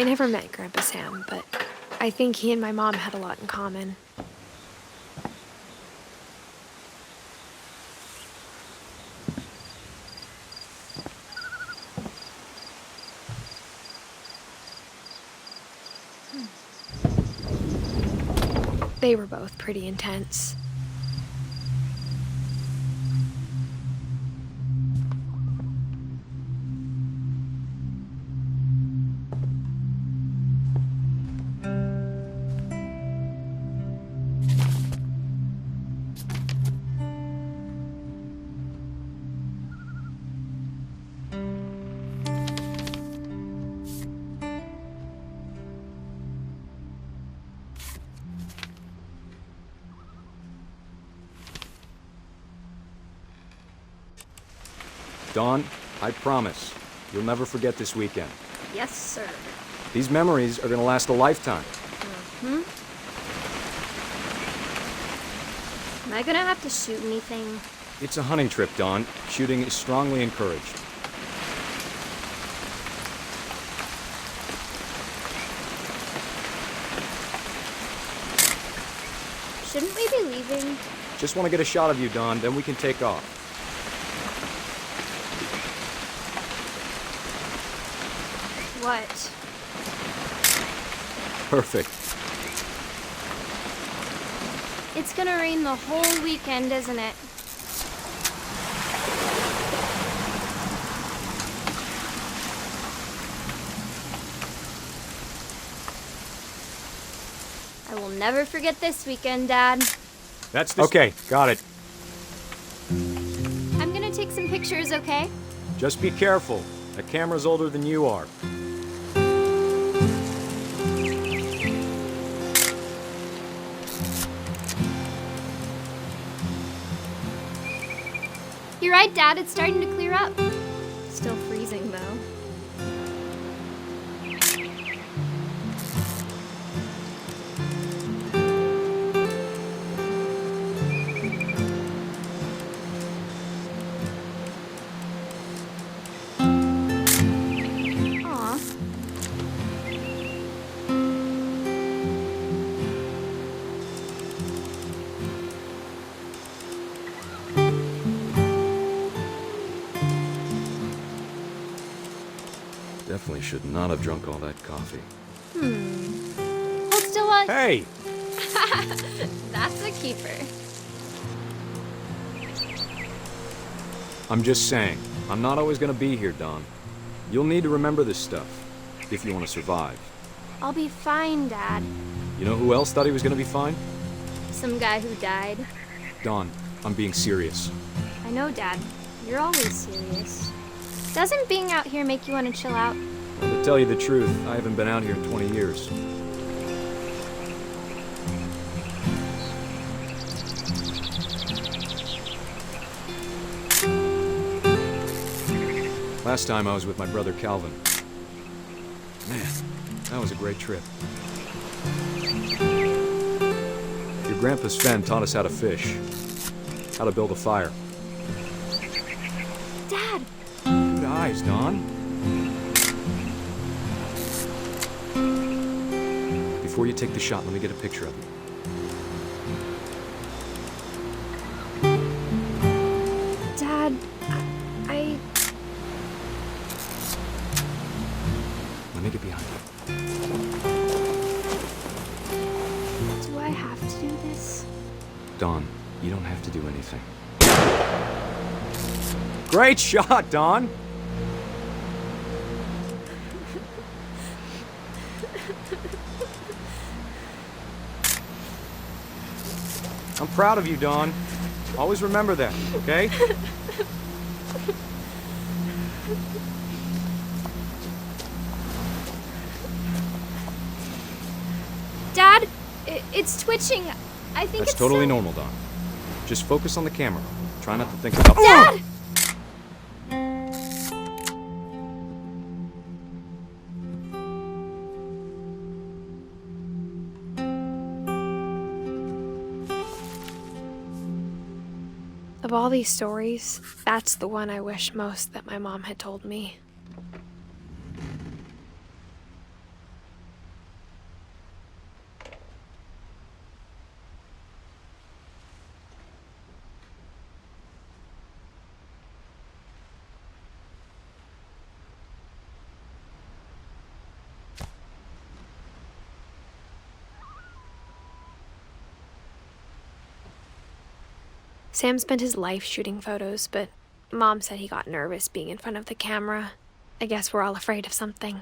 I never met Grandpa Sam, but I think he and my mom had a lot in common. They were both pretty intense. Dawn, I promise, you'll never forget this weekend. Yes, sir. These memories are gonna last a lifetime. Hmm? Am I gonna have to shoot anything? It's a hunting trip, Dawn. Shooting is strongly encouraged. Shouldn't we be leaving? Just want to get a shot of you, Dawn, then we can take off. What? Perfect. It's gonna rain the whole weekend, isn't it? I will never forget this weekend, Dad. That's the... Okay, got it. I'm gonna take some pictures, okay? Just be careful. That camera's older than you are. You're right, Dad. It's starting to clear up. Still freezing, though. Aw. Definitely should not have drunk all that coffee. Hold still while... Hey! That's a keeper. I'm just saying, I'm not always gonna be here, Dawn. You'll need to remember this stuff, if you want to survive. I'll be fine, Dad. You know who else thought he was gonna be fine? Some guy who died. Dawn, I'm being serious. I know, Dad. You're always serious. Doesn't being out here make you want to chill out? Well, to tell you the truth, I haven't been out here in 20 years. Last time I was with my brother Calvin. Man, that was a great trip. Your grandpa Sven taught us how to fish, how to build a fire. Dad! Good eyes, Dawn. Before you take the shot, let me get a picture of you. Dad, Let me get behind you. do I have to do this? Dawn, you don't have to do anything. Great shot, Dawn! I'm proud of you, Dawn. Always remember that, okay? It's twitching. I think That's it's totally so... normal, Don. Just focus on the camera. Try not to think about... Dad! Of all these stories, that's the one I wish most that my mom had told me. Sam spent his life shooting photos, but Mom said he got nervous being in front of the camera. I guess we're all afraid of something.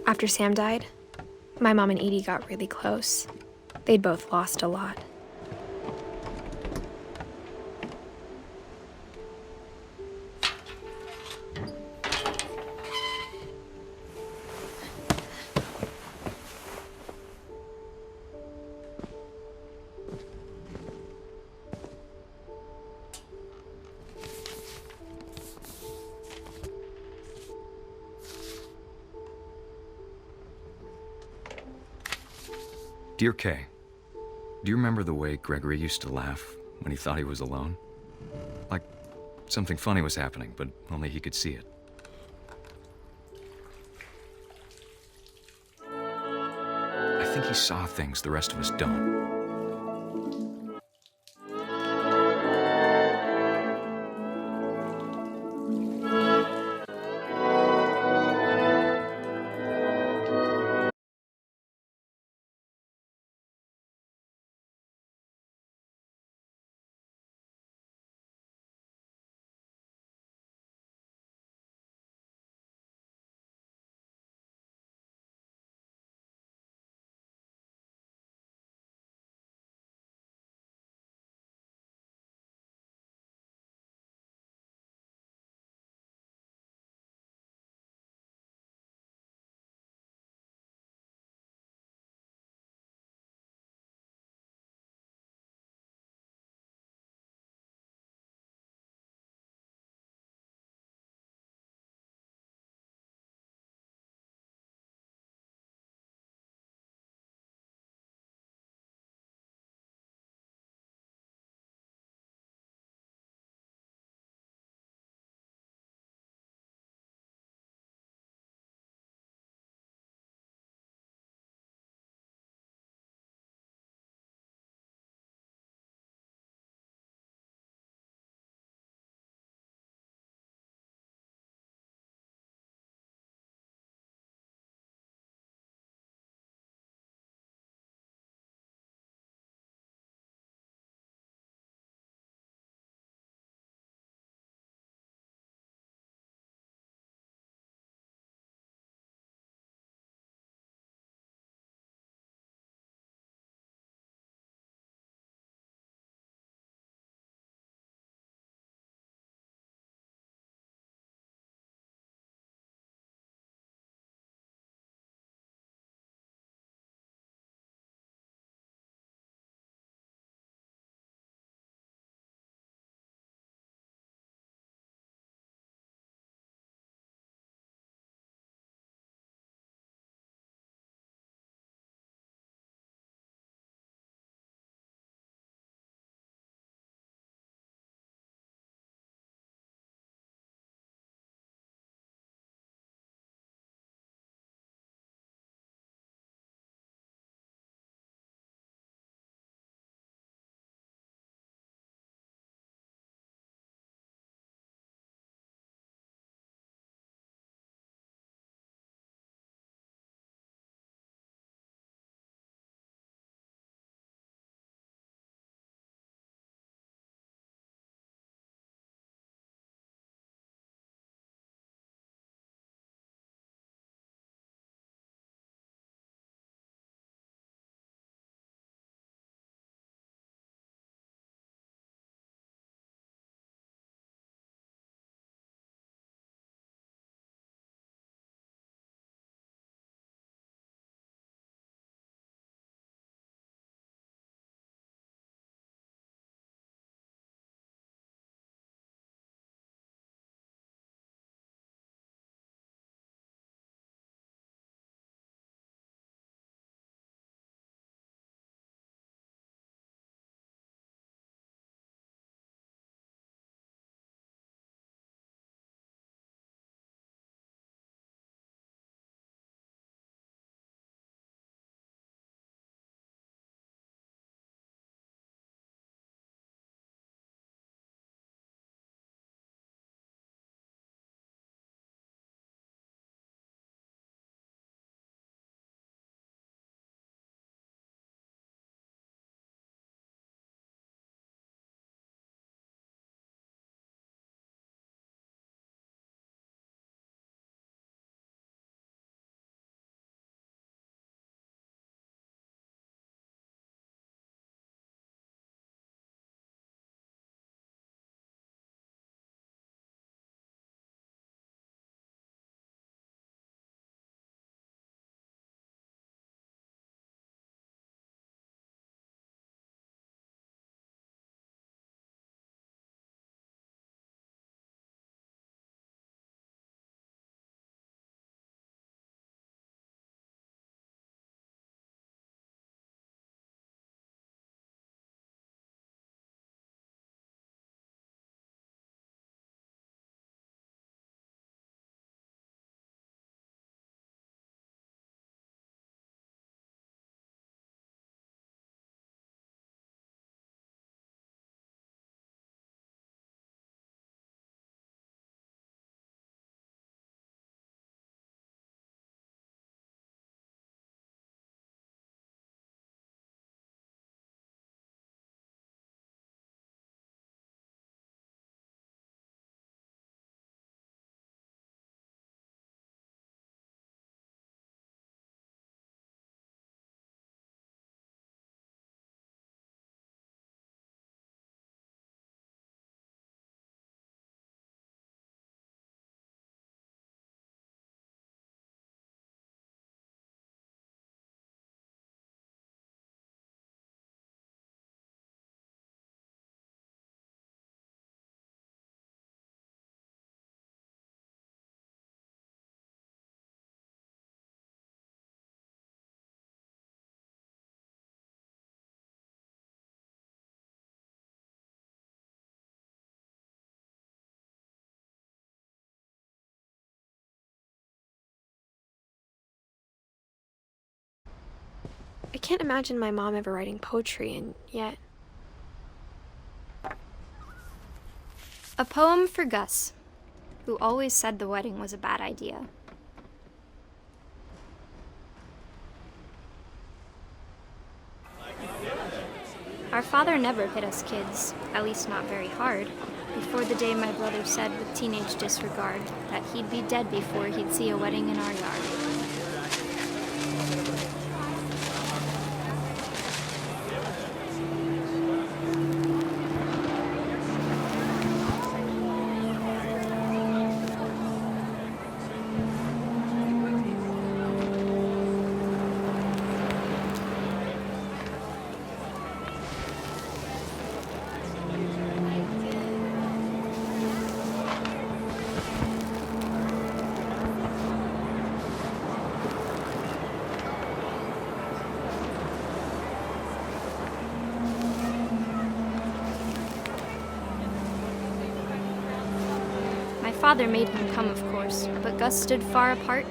After Sam died, my mom and Edie got really close. They'd both lost a lot. Dear Kay, do you remember the way Gregory used to laugh when he thought he was alone? Like something funny was happening, but only he could see it. I think he saw things the rest of us don't. can't imagine my mom ever writing poetry, and yet... A poem for Gus, who always said the wedding was a bad idea. Our father never hit us kids, at least not very hard, before the day my brother said with teenage disregard that he'd be dead before he'd see a wedding in our yard. My father made him come, of course, but Gus stood far apart,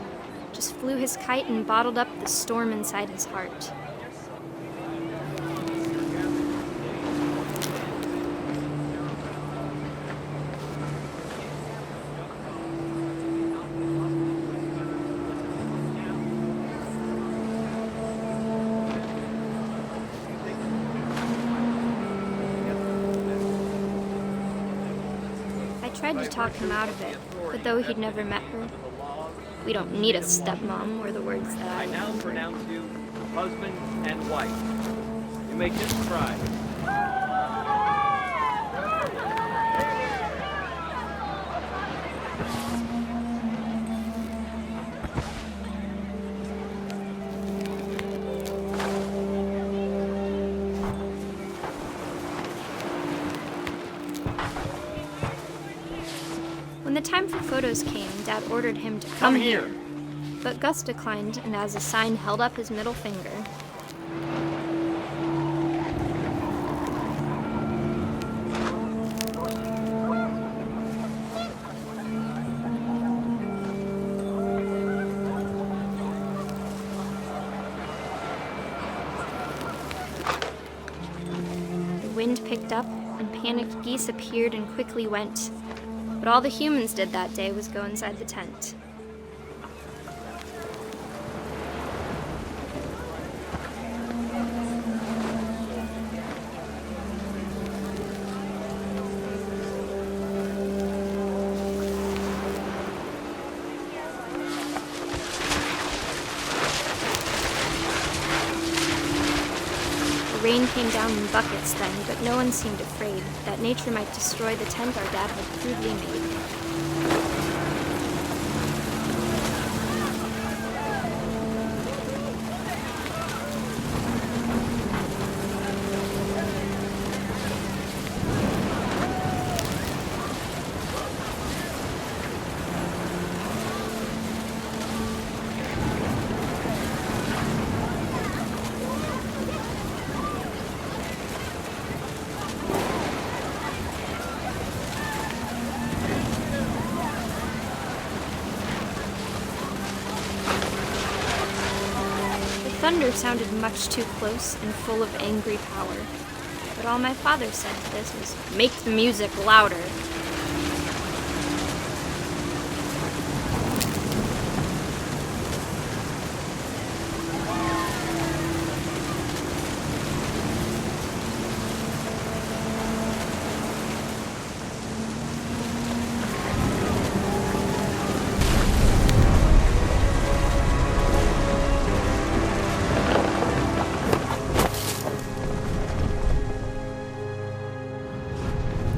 just flew his kite and bottled up the storm inside his heart. I tried to talk him out of it, but though he'd never met her, "We don't need a stepmom," were the words that I now pronounce you husband and wife. You may just try. When the time for photos came, Dad ordered him to come here. But Gus declined, and as a sign held up his middle finger. The wind picked up, and panicked geese appeared and quickly went. But all the humans did that day was go inside the tent. The rain came down in buckets then, but no one seemed afraid that nature might destroy the tent our dad had crudely made. Thunder sounded much too close and full of angry power, but all my father said to this was, "Make the music louder."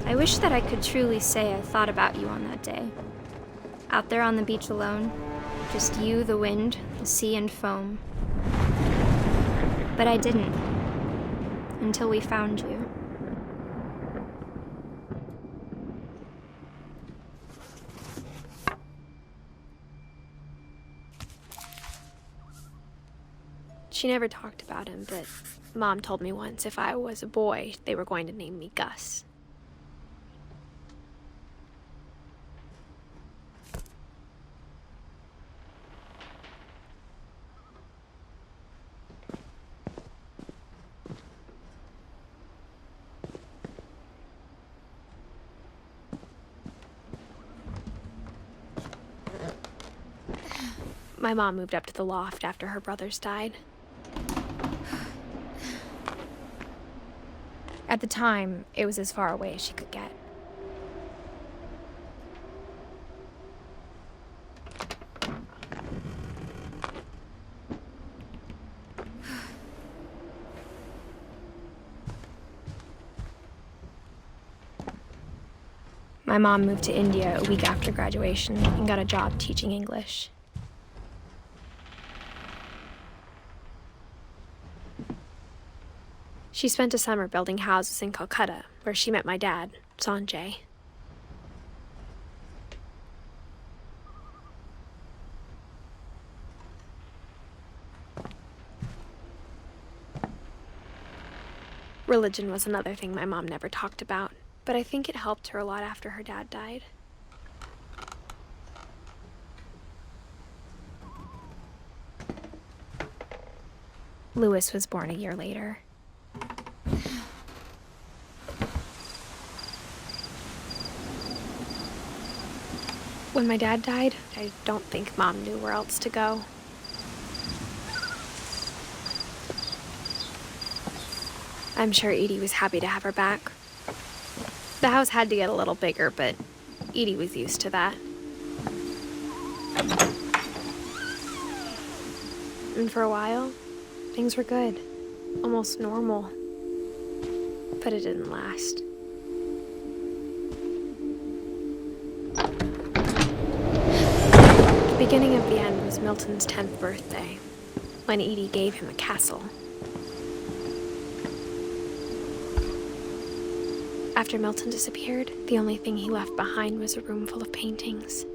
I wish that I could truly say I thought about you on that day. Out there on the beach alone, just you, the wind, the sea, and foam. But I didn't, until we found you. She never talked about him, but Mom told me once if I was a boy, they were going to name me Gus. My mom moved up to the loft after her brothers died. At the time, it was as far away as she could get. My mom moved to India a week after graduation and got a job teaching English. She spent a summer building houses in Calcutta, where she met my dad, Sanjay. Religion was another thing my mom never talked about, but I think it helped her a lot after her dad died. Louis was born a year later. When my dad died, I don't think Mom knew where else to go. I'm sure Edie was happy to have her back. The house had to get a little bigger, but Edie was used to that. And for a while, things were good, almost normal. But it didn't last. The beginning of the end was Milton's 10th birthday, when Edie gave him a castle. After Milton disappeared, the only thing he left behind was a room full of paintings.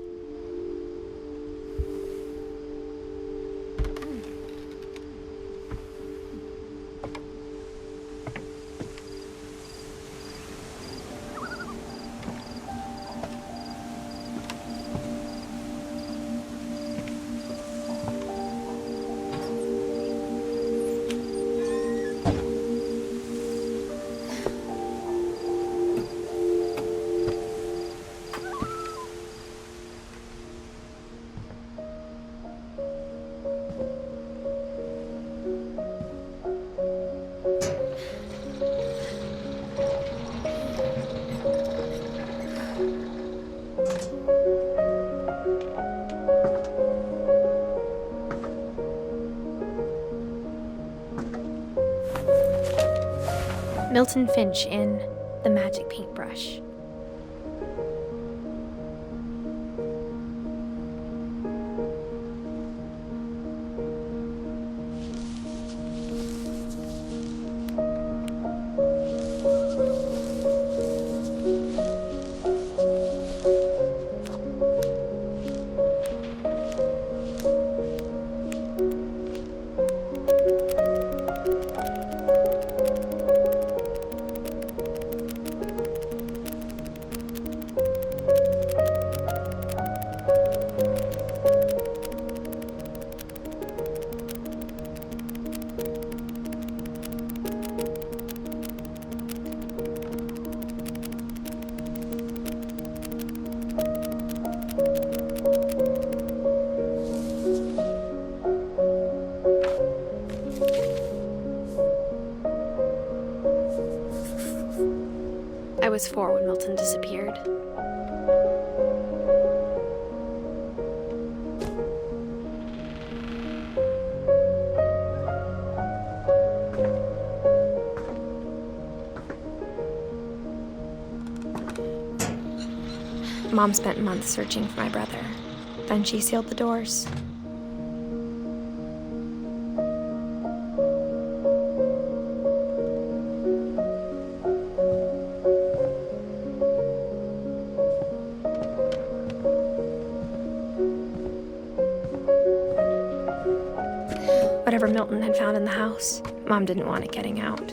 Milton Finch in The Magic Paintbrush. I was 4 when Milton disappeared. Mom spent months searching for my brother. Then she sealed the doors. Whatever Milton had found in the house, Mom didn't want it getting out.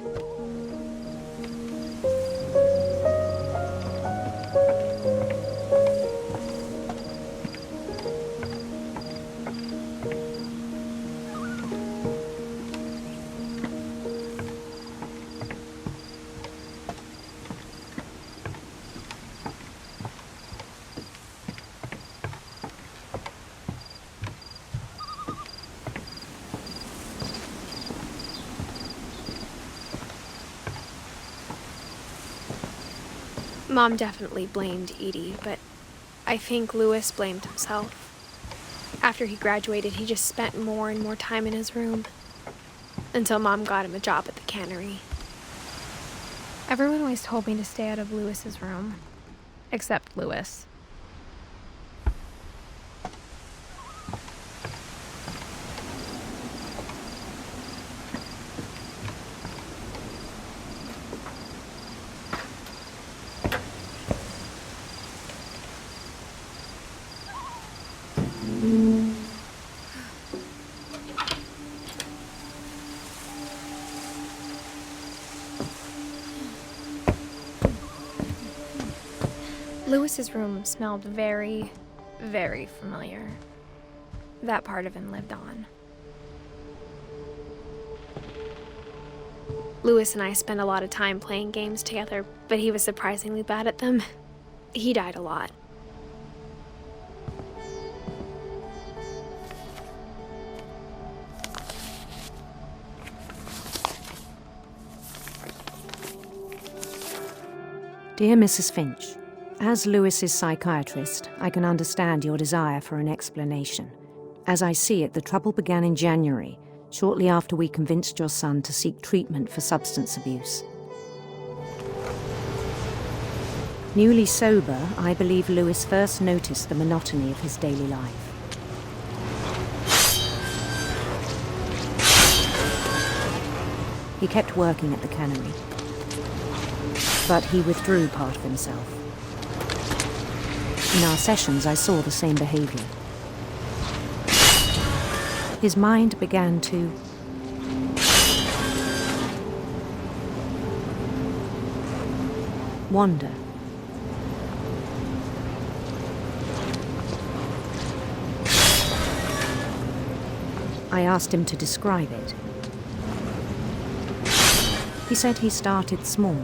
Mom definitely blamed Edie, but I think Louis blamed himself. After he graduated, he just spent more and more time in his room, until Mom got him a job at the cannery. Everyone always told me to stay out of Louis's room, except Louis. Louis's room smelled very, very familiar. That part of him lived on. Louis and I spent a lot of time playing games together, but he was surprisingly bad at them. He died a lot. Dear Mrs. Finch, as Louis's psychiatrist, I can understand your desire for an explanation. As I see it, the trouble began in January, shortly after we convinced your son to seek treatment for substance abuse. Newly sober, I believe Louis first noticed the monotony of his daily life. He kept working at the cannery, but he withdrew part of himself. In our sessions, I saw the same behavior. His mind began to wander. I asked him to describe it. He said he started small,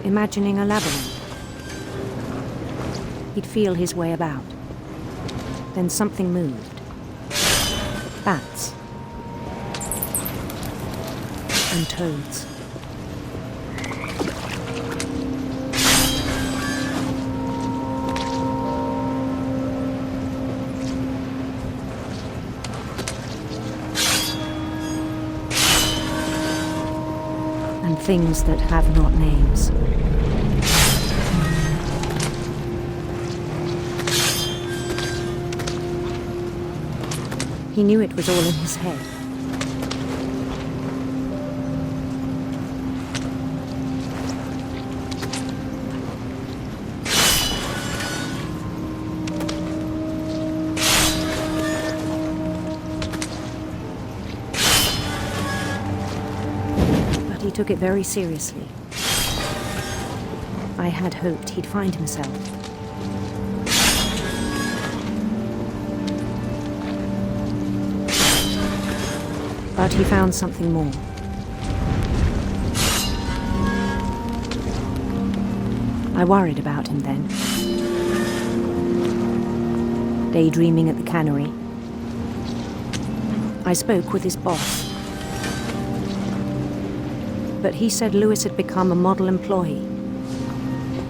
imagining a labyrinth. He'd feel his way about. Then something moved. Bats. And toads. And things that have not names. He knew it was all in his head. But he took it very seriously. I had hoped he'd find himself. But he found something more. I worried about him then. Daydreaming at the cannery, I spoke with his boss. But he said Louis had become a model employee.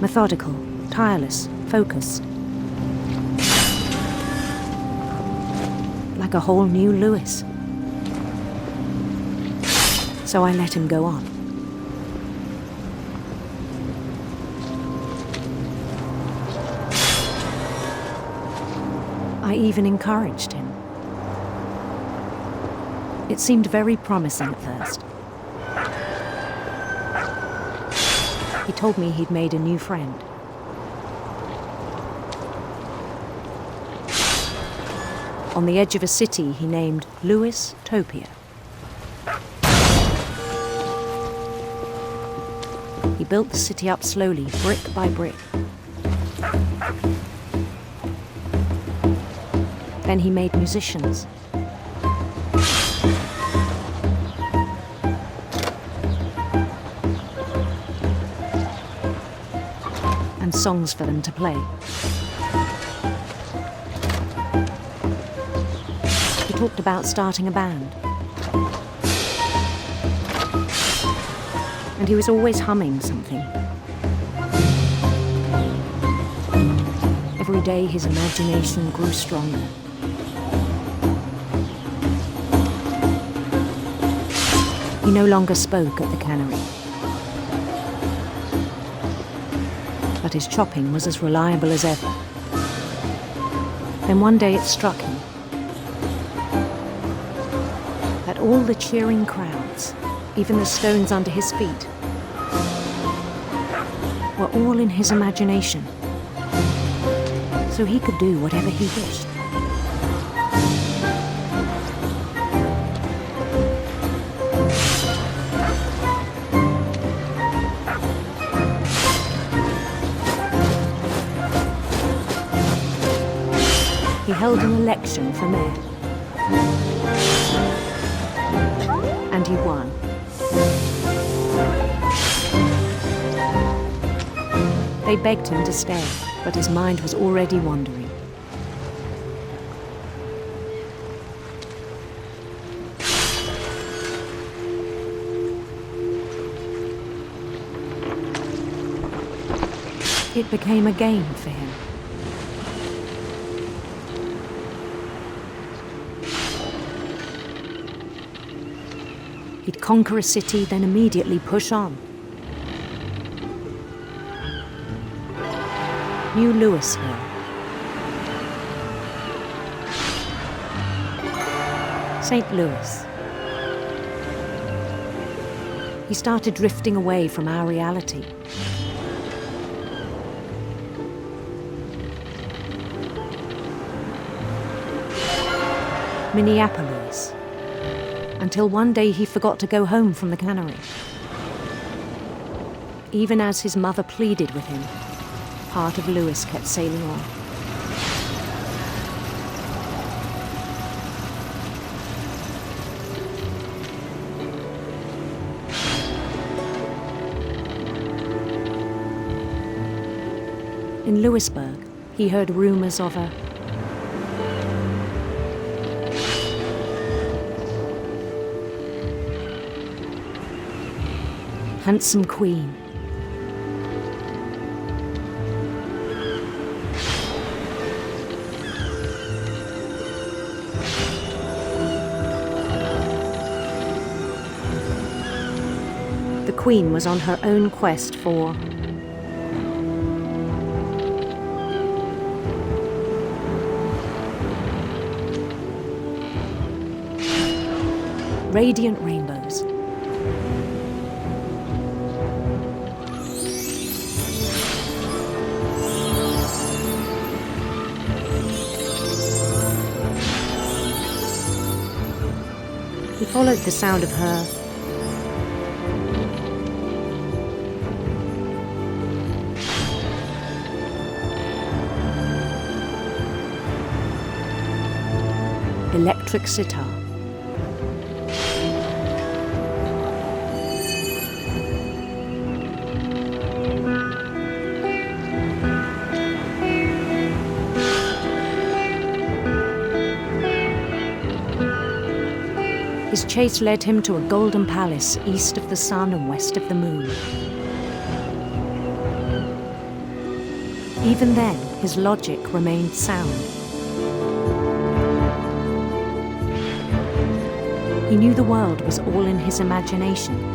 Methodical, tireless, focused. Like a whole new Louis. So I let him go on. I even encouraged him. It seemed very promising at first. He told me he'd made a new friend. On the edge of a city he named Louis Topia. He built the city up slowly, brick by brick. Then he made musicians. And songs for them to play. He talked about starting a band. And he was always humming something. every day his imagination grew stronger. He no longer spoke at the cannery, but his chopping was as reliable as ever. Then one day it struck him that all the cheering crowds, even the stones under his feet, were all in his imagination, so he could do whatever he wished. He held an election for mayor, and he won. They begged him to stay, but his mind was already wandering. It became a game for him. He'd conquer a city, then immediately push on. New Louisville. St. Louis. He started drifting away from our reality. Minneapolis. Until one day he forgot to go home from the cannery. Even as his mother pleaded with him, part of Louis kept sailing on. In Louisburg, he heard rumors of a handsome queen. The queen was on her own quest for radiant rainbows. He followed the sound of her electric sitar. His chase led him to a golden palace east of the sun and west of the moon. Even then, his logic remained sound. He knew the world was all in his imagination.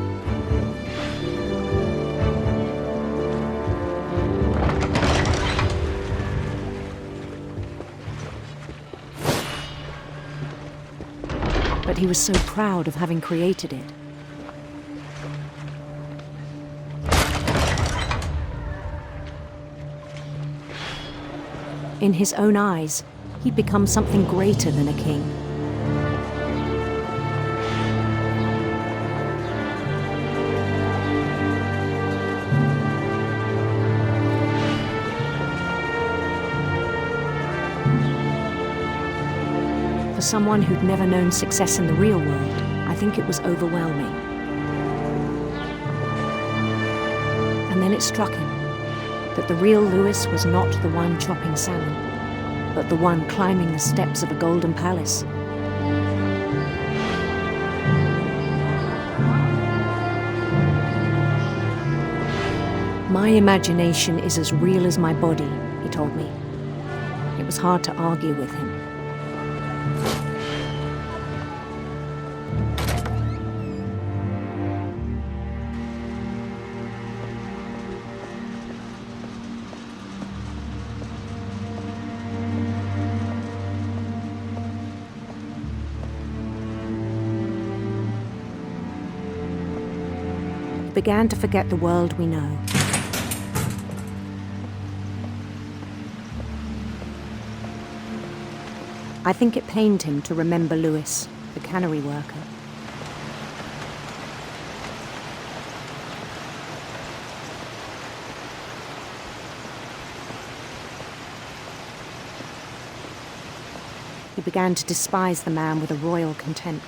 But he was so proud of having created it. In his own eyes, he'd become something greater than a king. For someone who'd never known success in the real world, I think it was overwhelming. And then it struck him that the real Louis was not the one chopping salmon, but the one climbing the steps of a golden palace. My imagination is as real as my body, he told me. was hard to argue with him. He began to forget the world we know. I think it pained him to remember Lewis, the cannery worker. He began to despise the man with a royal contempt.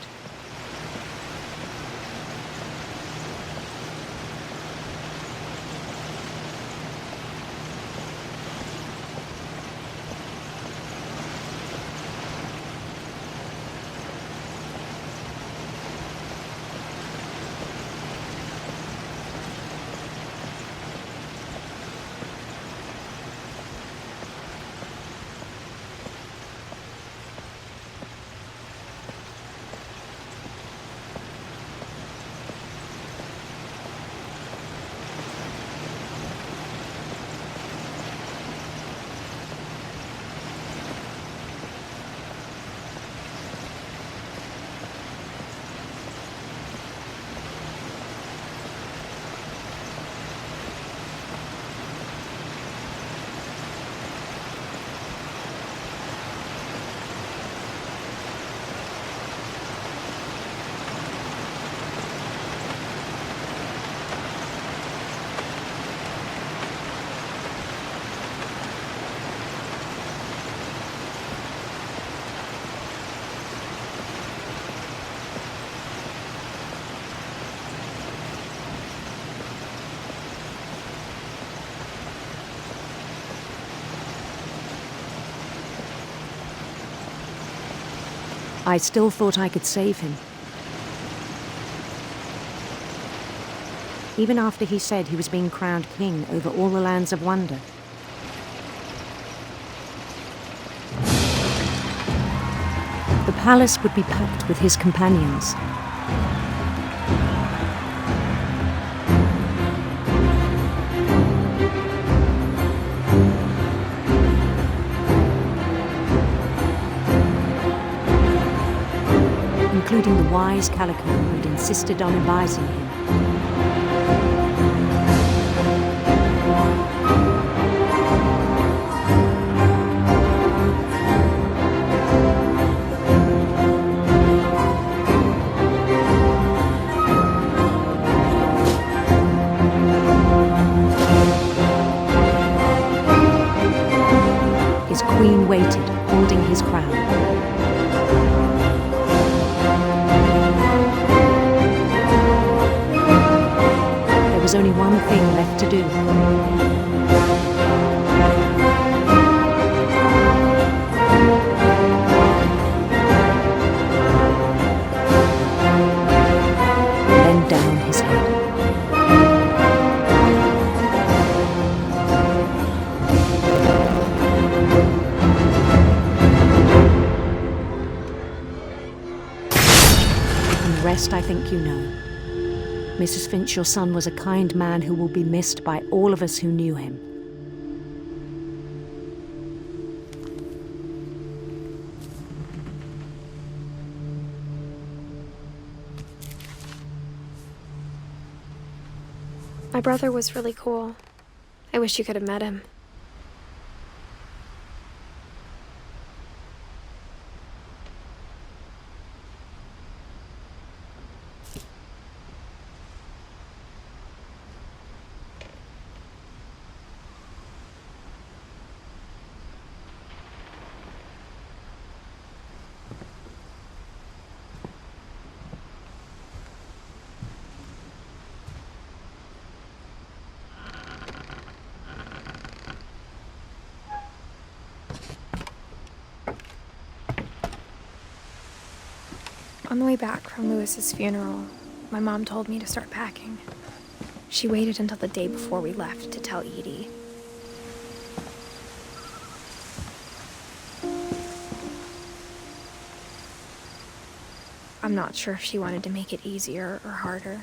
I still thought I could save him. Even after he said he was being crowned king over all the lands of wonder. The palace would be packed with his companions. Including the wise Calico who had insisted on advising him. His queen waited, holding his crown. There was only one thing left to do. Bend down his head. And the rest I think you know. Mrs. Finch, your son was a kind man who will be missed by all of us who knew him. My brother was really cool. I wish you could have met him. On the way back from Lewis's funeral, my mom told me to start packing. She waited until the day before we left to tell Edie. I'm not sure if she wanted to make it easier or harder.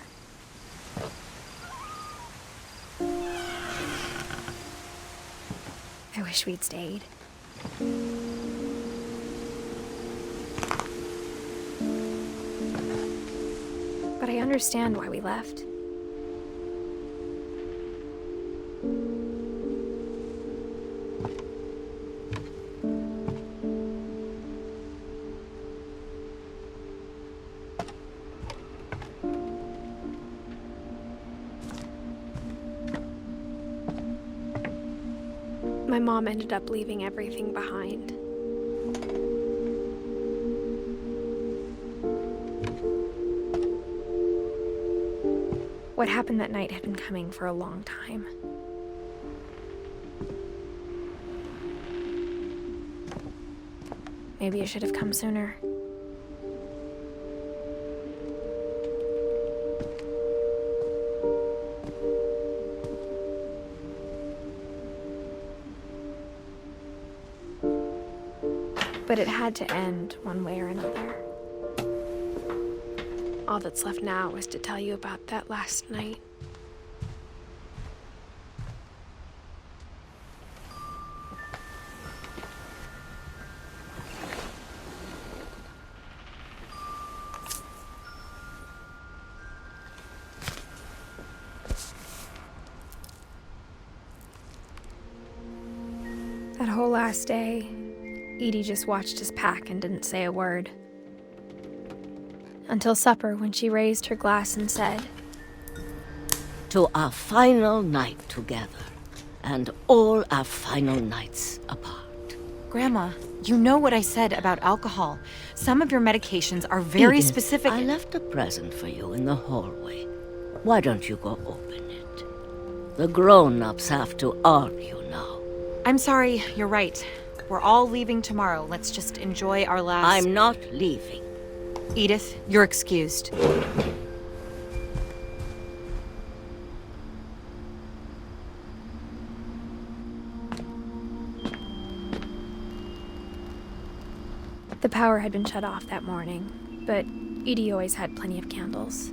I wish we'd stayed. But I understand why we left. My mom ended up leaving everything behind. What happened that night had been coming for a long time. Maybe it should have come sooner. But it had to end one way or another. All that's left now is to tell you about that last night. That whole last day, Edie just watched us pack and didn't say a word. Until supper, when she raised her glass and said, "To our final night together, and all our final nights apart." Grandma, you know what I said about alcohol. Some of your medications are very Edith, specific. I left a present for you in the hallway. Why don't you go open it? The grown-ups have to argue now. I'm sorry, you're right. We're all leaving tomorrow. Let's just enjoy our last... I'm not leaving. Edith, you're excused. The power had been shut off that morning, but Edie always had plenty of candles.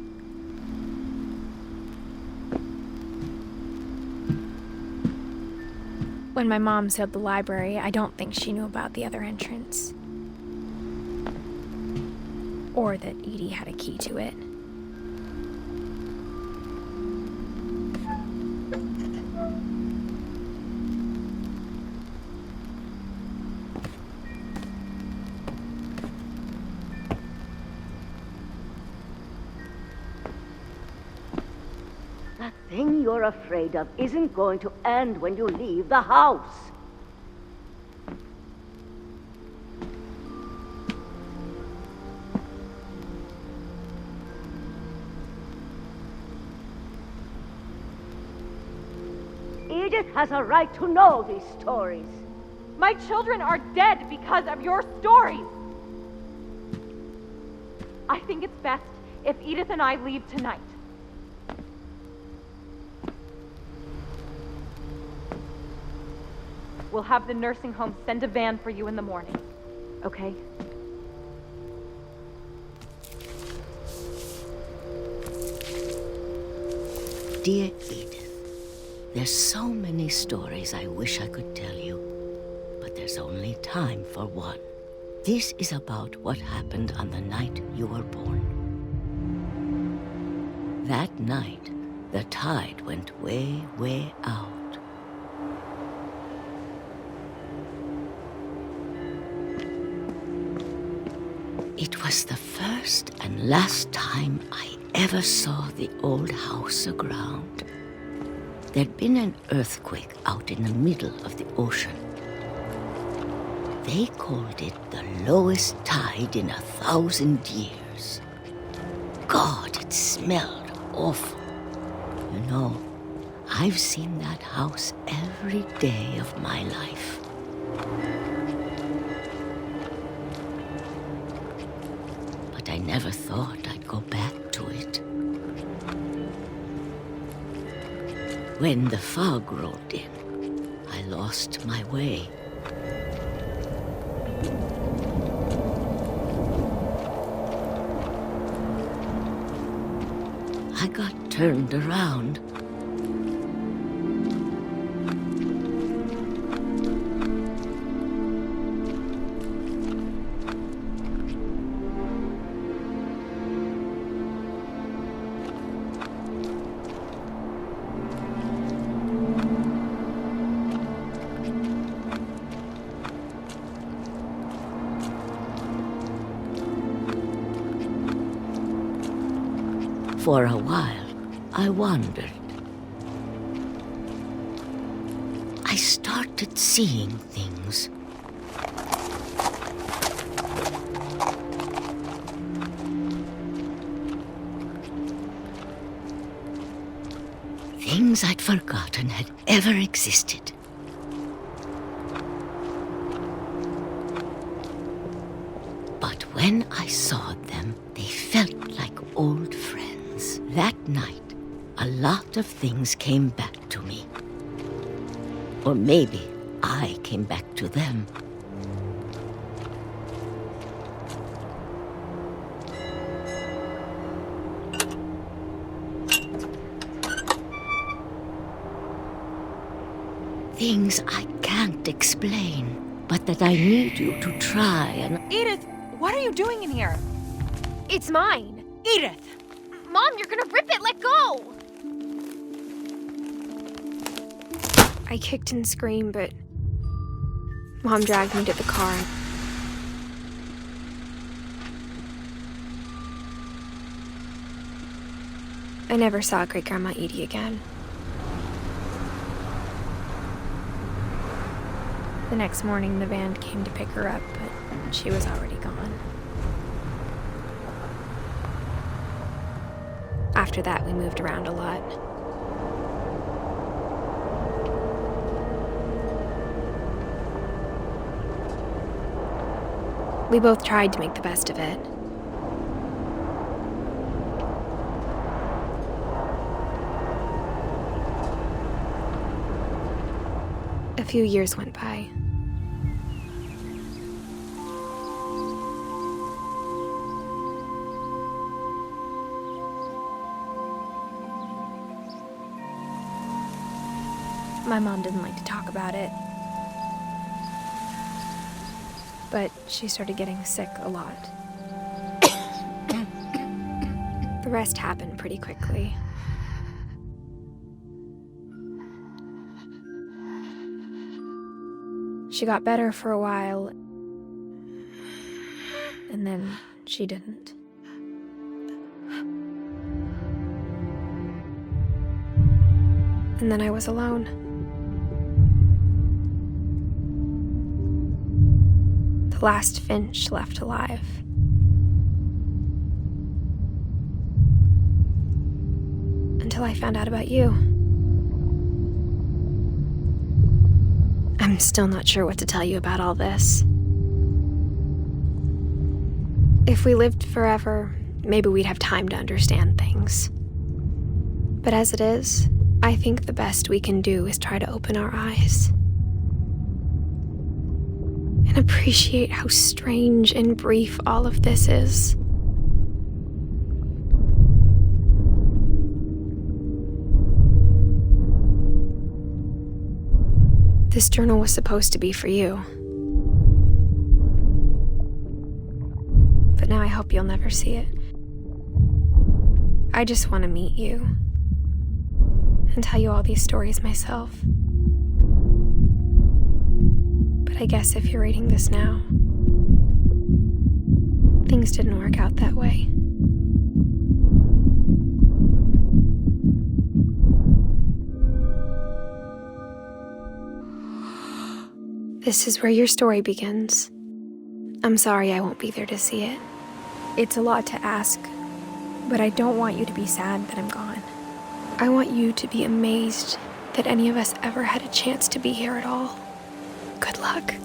When my mom sealed the library, I don't think she knew about the other entrance. Or that Edie had a key to it. That thing you're afraid of isn't going to end when you leave the house. Edith has a right to know these stories. My children are dead because of your stories. I think it's best if Edith and I leave tonight. We'll have the nursing home send a van for you in the morning, okay? Dear Edith, there's so many stories I wish I could tell you, but there's only time for one. This is about what happened on the night you were born. That night, the tide went way, way out. It was the first and last time I ever saw the old house aground. There'd been an earthquake out in the middle of the ocean. They called it the lowest tide in 1,000 years. God, it smelled awful. You know, I've seen that house every day of my life. But I never thought I'd go back to it. When the fog rolled in, I lost my way. turned around. For a while, I wondered. I started seeing things. Things I'd forgotten had ever existed. But when I saw them, they felt like old friends. That night, a lot of things came back to me. Or maybe I came back to them. Things I can't explain, but that I need you to try and... Edith, what are you doing in here? It's mine. Edith! Mom, you're gonna rip it! Let go! I kicked and screamed, but Mom dragged me to the car. I never saw Great-Grandma Edie again. The next morning, the van came to pick her up, but she was already gone. After that, we moved around a lot. We both tried to make the best of it. A few years went by. My mom didn't like to talk about it. But she started getting sick a lot. The rest happened pretty quickly. She got better for a while, and then she didn't. And then I was alone. The last Finch left alive. Until I found out about you. I'm still not sure what to tell you about all this. If we lived forever, maybe we'd have time to understand things. But as it is, I think the best we can do is try to open our eyes. And appreciate how strange and brief all of this is. This journal was supposed to be for you. But now I hope you'll never see it. I just want to meet you and tell you all these stories myself. But I guess if you're reading this now, things didn't work out that way. This is where your story begins. I'm sorry I won't be there to see it. It's a lot to ask, but I don't want you to be sad that I'm gone. I want you to be amazed that any of us ever had a chance to be here at all. Good luck.